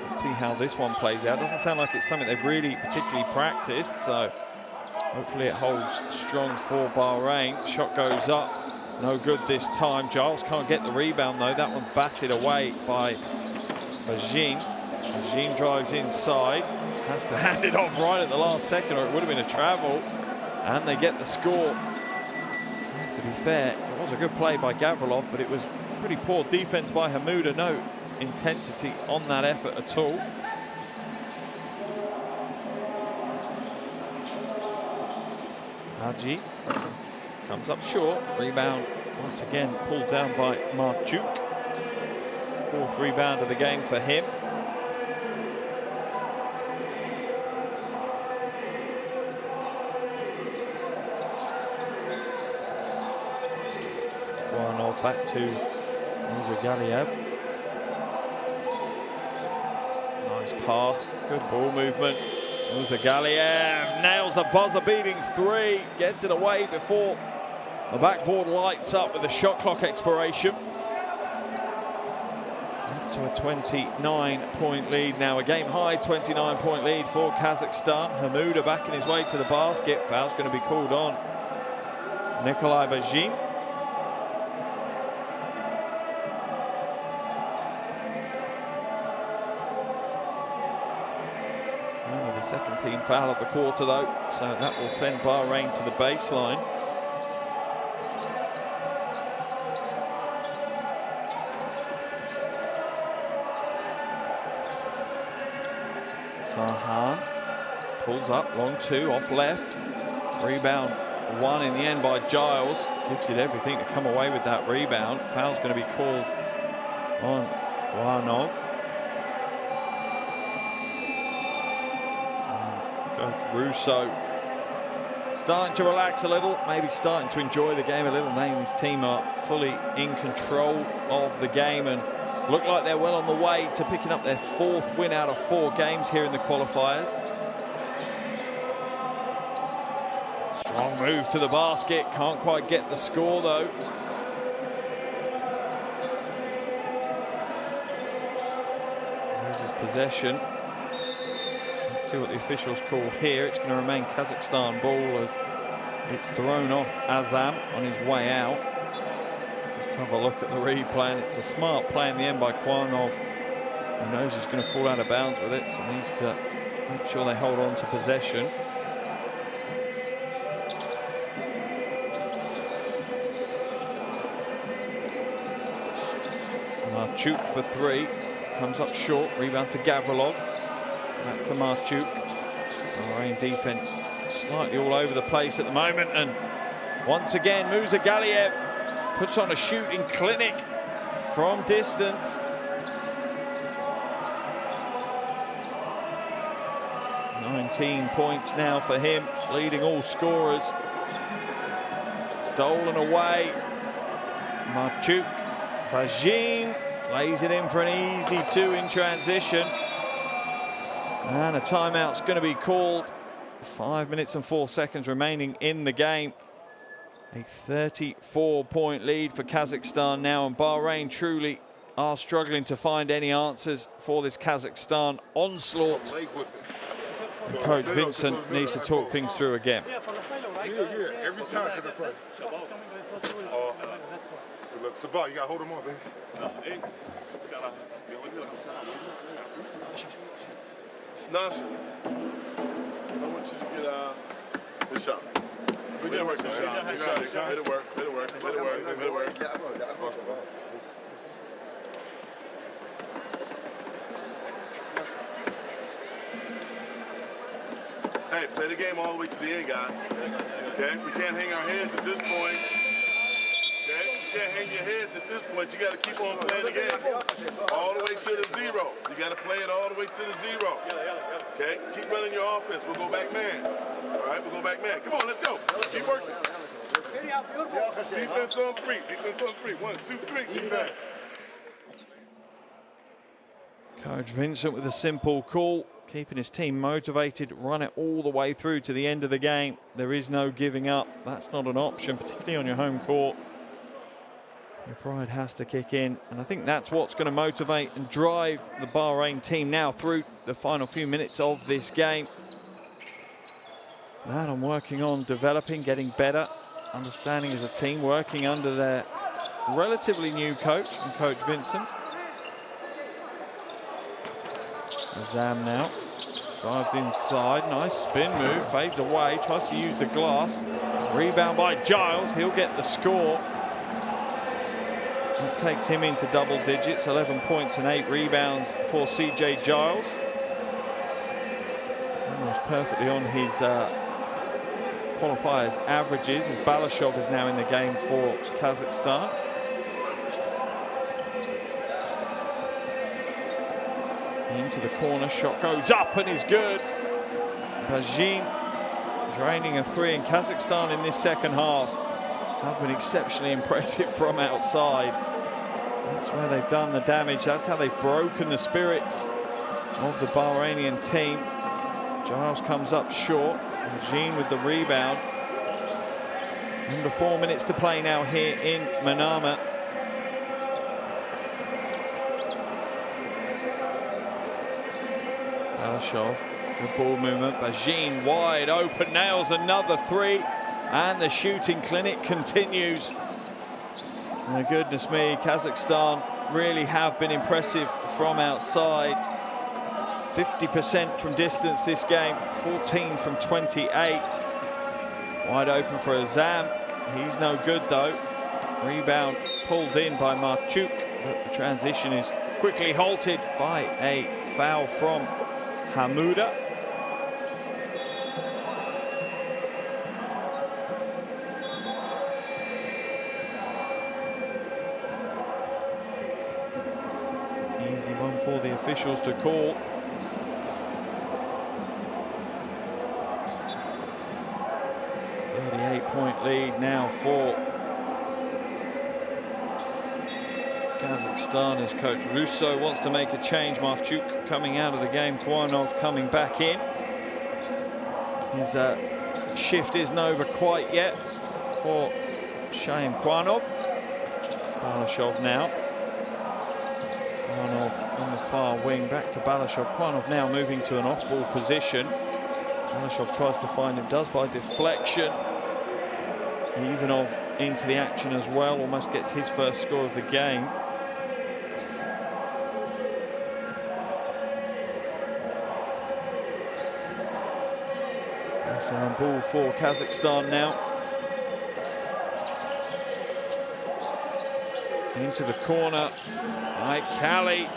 Let's see how this one plays out. Doesn't sound like it's something they've really particularly practiced, so hopefully it holds strong for Bahrain. Shot goes up, no good this time. Giles can't get the rebound though. That one's batted away by Bajin. Bajin drives inside, has to hand it off right at the last second, or it would have been a travel, and they get the score. And to be fair, it was a good play by Gavrilov, but it was pretty poor defense by Hamouda. No intensity on that effort at all. Haji comes up short. Rebound once again pulled down by Marchuk. 4th rebound of the game for him. Guanov back to Galiev. Nice pass, good ball movement. Galiev nails the buzzer-beating 3, gets it away before the backboard lights up with the shot clock expiration. Up to a 29-point lead now, a game-high 29-point lead for Kazakhstan. Hamouda backing his way to the basket. Foul's going to be called on Nikolai Bajin. Second team foul of the quarter though, so that will send Bahrain to the baseline. Sahan pulls up, long 2 off left. Rebound 1 in the end by Giles. Gives it everything to come away with that rebound. Foul's going to be called on Guanov. Coach Russo starting to relax a little, maybe starting to enjoy the game a little. He and his team are fully in control of the game and look like they're well on the way to picking up their 4th win out of 4 games here in the qualifiers. Strong move to the basket, can't quite get the score though. Loses possession. See what the officials call here. It's going to remain Kazakhstan ball as it's thrown off Azam on his way out. Let's have a look at the replay, and it's a smart play in the end by Kwanov. He knows he's going to fall out of bounds with it, so needs to make sure they hold on to possession. Marchuk for three, comes up short, rebound to Gavrilov, back to Marchuk. Bahrain defense slightly all over the place at the moment, and once again Musa Galiev puts on a shooting clinic from distance. 19 points now for him, leading all scorers. Stolen away, Marchuk. Bajin lays it in for an easy two in transition. And a timeout's going to be called. 5 minutes and 4 seconds remaining in the game. A 34-point lead for Kazakhstan now, and Bahrain truly are struggling to find any answers for this Kazakhstan onslaught. Coach Vincent needs to talk things through again. Yeah, every time. Look, Sabah, you got to hold him off, man. Nasser, I want you to get the shot. We did work, the shot. It'll work. Hey, play the game all the way to the end, guys. Okay? We can't hang our heads at this point. Okay? You can't hang your heads at this point. You got to keep on playing the game all the way to the zero. You got to play it all the way to the zero. Okay? Keep running your offense. We'll go back man. All right? We'll go back man. Come on, let's go. Keep working. Defense on three. Defense on three. 1, 2, 3. Defense. Coach Vincent with a simple call, keeping his team motivated, run it all the way through to the end of the game. There is no giving up. That's not an option, particularly on your home court. Your pride has to kick in, and I think that's what's going to motivate and drive the Bahrain team now through the final few minutes of this game. That I'm working on developing, getting better, understanding as a team, working under their relatively new coach, and Coach Vincent. Azam now drives inside, nice spin move, fades away, tries to use the glass. Rebound by Giles, he'll get the score. That takes him into double digits, 11 points and 8 rebounds for CJ Giles. Almost perfectly on his qualifiers averages, as Balashov is now in the game for Kazakhstan. Into the corner, shot goes up and is good. Bajin draining a three, and Kazakhstan in this second half have been exceptionally impressive from outside. That's where they've done the damage. That's how they've broken the spirits of the Bahrainian team. Giles comes up short. Bajin with the rebound. Under 4 minutes to play now here in Manama. Balashov, good ball movement. Bajin wide open, nails another three, and the shooting clinic continues. My goodness me, Kazakhstan really have been impressive from outside. 50% from distance this game, 14 from 28. Wide open for Azam. He's no good though. Rebound pulled in by Marchuk, but the transition is quickly halted by a foul from Hamuda. Easy one for the officials to call. .8 lead now for Kazakhstan as Coach Russo wants to make a change. Marchuk coming out of the game, Kwanov coming back in. His shift isn't over quite yet for Shaim Kwanov. Balashov now. Kwanov in the far wing. Back to Balashov. Kwanov now moving to an off-ball position. Balashov tries to find him, does by deflection. Ivanov into the action as well, almost gets his first score of the game. Baseline ball for Kazakhstan now. Into the corner. Kali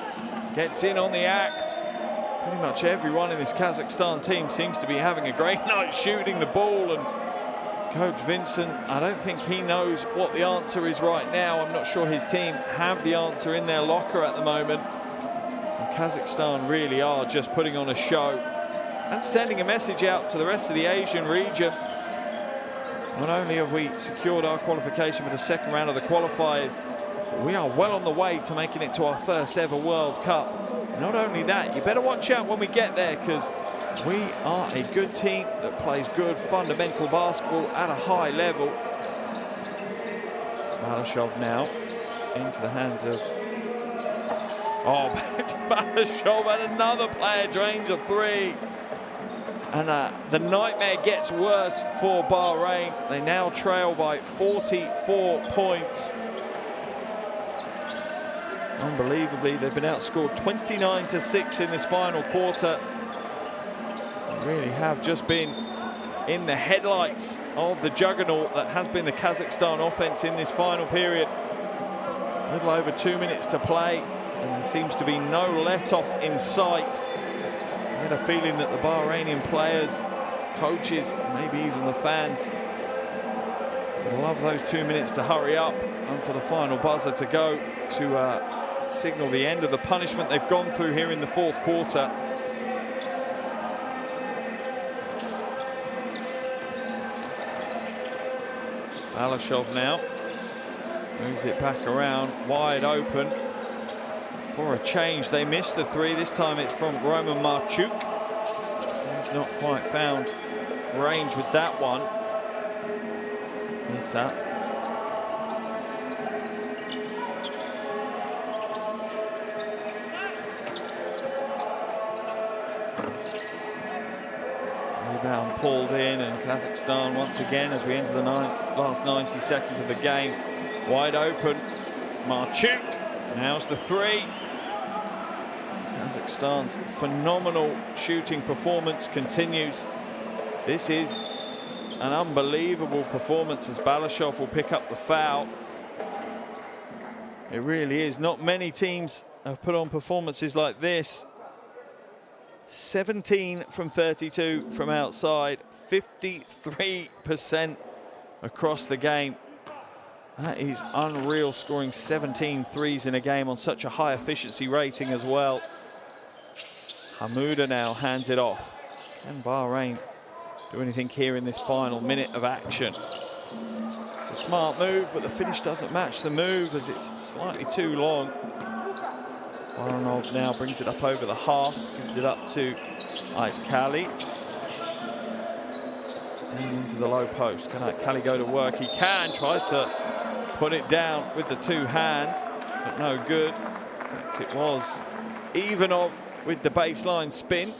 gets in on the act. Pretty much everyone in this Kazakhstan team seems to be having a great night shooting the ball, and Coach Vincent, I don't think he knows what the answer is right now. I'm not sure his team have the answer in their locker at the moment. And Kazakhstan really are just putting on a show and sending a message out to the rest of the Asian region. Not only have we secured our qualification for the second round of the qualifiers, but we are well on the way to making it to our first ever World Cup. Not only that, you better watch out when we get there, because we are a good team that plays good fundamental basketball at a high level. Balashov now into the hands of... Oh, back to Balashov, and another player drains a three. And the nightmare gets worse for Bahrain. They now trail by 44 points. Unbelievably, they've been outscored 29-6 in this final quarter. They really have just been in the headlights of the juggernaut that has been the Kazakhstan offense in this final period. A little over 2 minutes to play, and there seems to be no let-off in sight. I had a feeling that the Bahrainian players, coaches, maybe even the fans would love those 2 minutes to hurry up and for the final buzzer to go to signal the end of the punishment they've gone through here in the fourth quarter. Balashov now moves it back around, wide open. For a change, they missed the three. This time it's from Roman Marchuk. He's not quite found range with that one. Missed that. Rebound pulled in, and Kazakhstan once again, as we enter the last 90 seconds of the game, wide open. Marchuk. Now's the three. Kazakhstan's phenomenal shooting performance continues. This is an unbelievable performance as Balashov will pick up the foul. It really is. Not many teams have put on performances like this. 17 from 32 from outside, 53% across the game. That is unreal, scoring 17 threes in a game on such a high efficiency rating as well. Hamouda now hands it off. Can Bahrain do anything here in this final minute of action? It's a smart move, but the finish doesn't match the move as it's slightly too long. Voronov now brings it up over the half, gives it up to Kali. And into the low post. Can Kali go to work? He can, tries to put it down with the two hands, but no good. In fact, it was Ivanov with the baseline spin.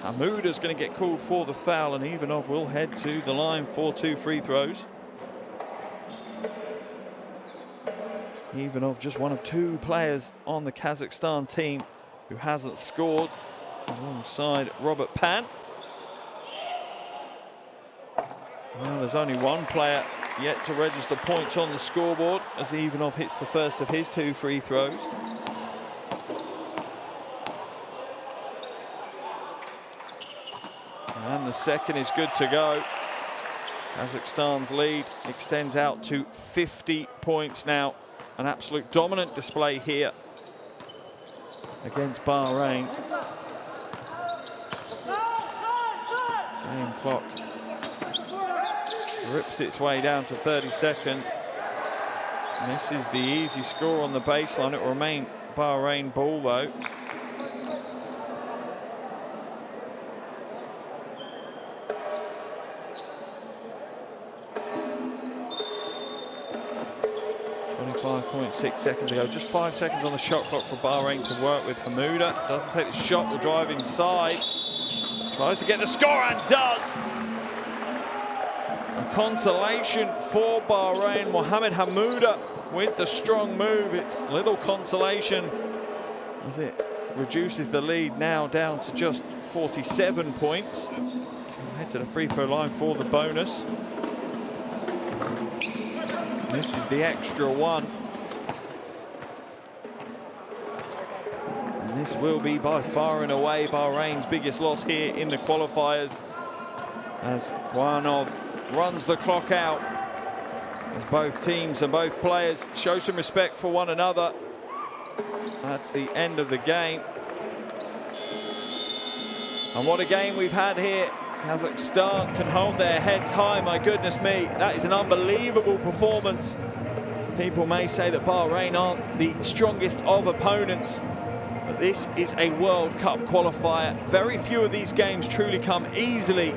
Hamouda's going to get called for the foul, and Ivanov will head to the line for 2 free throws. Ivanov, just one of 2 players on the Kazakhstan team who hasn't scored, alongside Robert Pan. Well, there's only one player yet to register points on the scoreboard as Ivanov hits the first of his 2 free throws. And the second is good to go. Kazakhstan's lead extends out to 50 points now. An absolute dominant display here against Bahrain. Game clock rips its way down to 30 seconds. And this is the easy score on the baseline. It will remain Bahrain ball though. 5.6 seconds ago. Just 5 seconds on the shot clock for Bahrain to work with. Hamouda doesn't take the shot, will drive inside. Tries to get the score and does. A consolation for Bahrain. Mohamed Hamouda with the strong move. It's little consolation as it reduces the lead now down to just 47 points. We'll head to the free throw line for the bonus. This is the extra one. And this will be by far and away Bahrain's biggest loss here in the qualifiers, as Kwanov runs the clock out, as both teams and both players show some respect for one another. That's the end of the game. And what a game we've had here. Kazakhstan can hold their heads high, my goodness me. That is an unbelievable performance. People may say that Bahrain aren't the strongest of opponents, but this is a World Cup qualifier. Very few of these games truly come easily,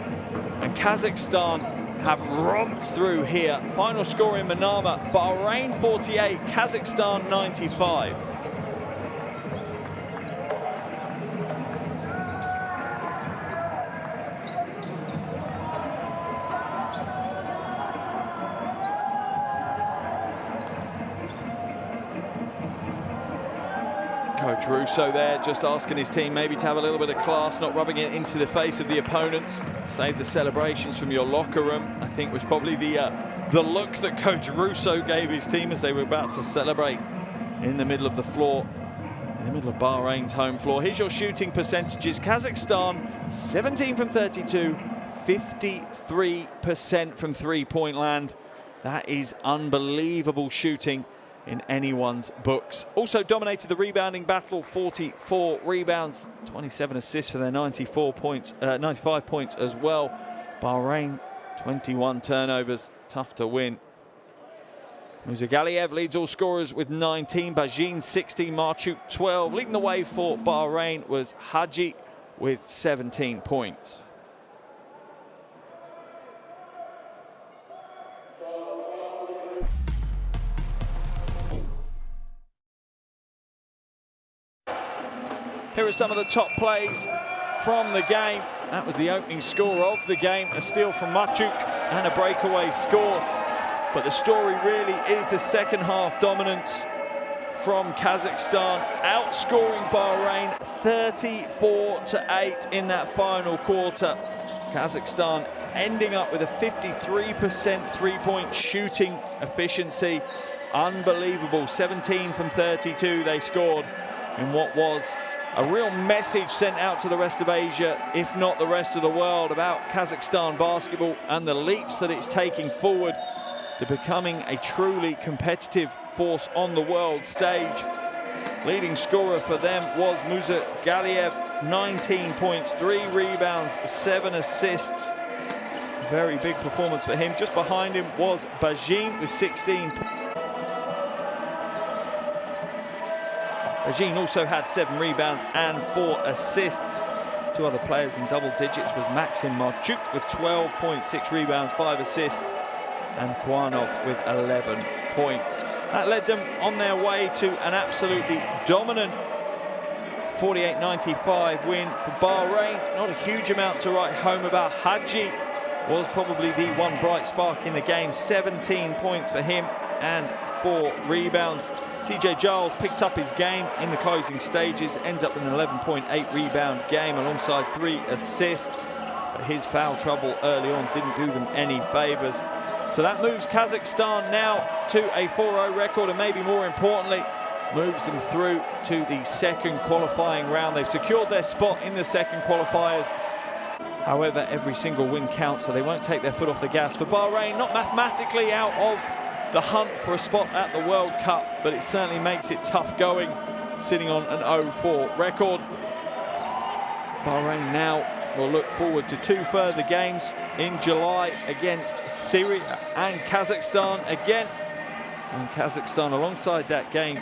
and Kazakhstan have romped through here. Final score in Manama, Bahrain 48, Kazakhstan 95. Coach Russo there just asking his team maybe to have a little bit of class, not rubbing it into the face of the opponents. Save the celebrations from your locker room, I think was probably the look that Coach Russo gave his team as they were about to celebrate in the middle of the floor, in the middle of Bahrain's home floor. Here's your shooting percentages. Kazakhstan 17 from 32, 53% from three-point land. That is unbelievable shooting in anyone's books. Also dominated the rebounding battle, 44 rebounds, 27 assists for their 95 points as well. Bahrain, 21 turnovers, tough to win. Muzagaliev leads all scorers with 19, Bajin 16, Marchuk 12. Leading the way for Bahrain was Haji with 17 points. Here are some of the top plays from the game. That was the opening score of the game. A steal from Marchuk and a breakaway score. But the story really is the second half dominance from Kazakhstan, outscoring Bahrain 34-8 in that final quarter. Kazakhstan ending up with a 53% three-point shooting efficiency. Unbelievable. 17 from 32 they scored in what was a real message sent out to the rest of Asia, if not the rest of the world, about Kazakhstan basketball and the leaps that it's taking forward to becoming a truly competitive force on the world stage. Leading scorer for them was Muzagaliev, 19 points, 3 rebounds, 7 assists. Very big performance for him. Just behind him was Bajin with 16 points. Bajin also had 7 rebounds and 4 assists. 2 other players in double digits was Maxim Marchuk with 12 points, 6 rebounds, 5 assists, and Kwanov with 11 points. That led them on their way to an absolutely dominant 48-95 win for Bahrain. Not a huge amount to write home about. Haji was probably the one bright spark in the game. 17 points for him and 4 rebounds. CJ Giles picked up his game in the closing stages, ends up with an 11.8 rebound game alongside 3 assists. But his foul trouble early on didn't do them any favours. So that moves Kazakhstan now to a 4-0 record, and maybe more importantly, moves them through to the second qualifying round. They've secured their spot in the second qualifiers. However, every single win counts, so they won't take their foot off the gas. For Bahrain, not mathematically out of the hunt for a spot at the World Cup, but it certainly makes it tough going, sitting on an 0-4 record. Bahrain now will look forward to 2 further games in July against Syria and Kazakhstan again. And Kazakhstan, alongside that game,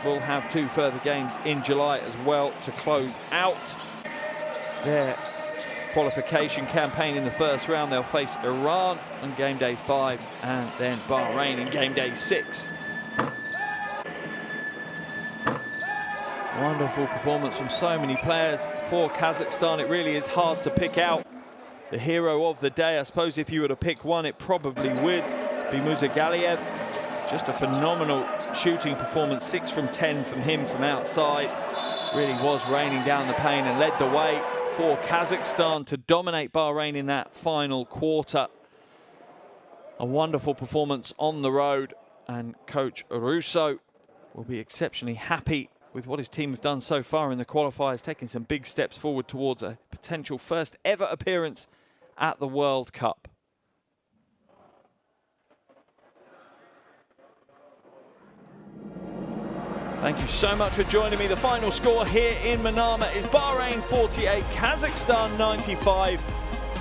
will have 2 further games in July as well to close out their qualification campaign in the first round. They'll face Iran on game day 5 and then Bahrain in game day 6. Wonderful performance from so many players for Kazakhstan. It really is hard to pick out the hero of the day. I suppose if you were to pick one, it probably would be Muzagaliev. Just a phenomenal shooting performance, 6 from 10 from him from outside. Really was raining down the pain and led the way for Kazakhstan to dominate Bahrain in that final quarter. A wonderful performance on the road, and Coach Russo will be exceptionally happy with what his team have done so far in the qualifiers, taking some big steps forward towards a potential first ever appearance at the World Cup. Thank you so much for joining me. The final score here in Manama is Bahrain 48, Kazakhstan 95.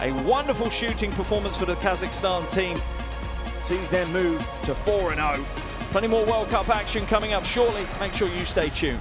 A wonderful shooting performance for the Kazakhstan team. Sees them move to 4-0. Plenty more World Cup action coming up shortly. Make sure you stay tuned.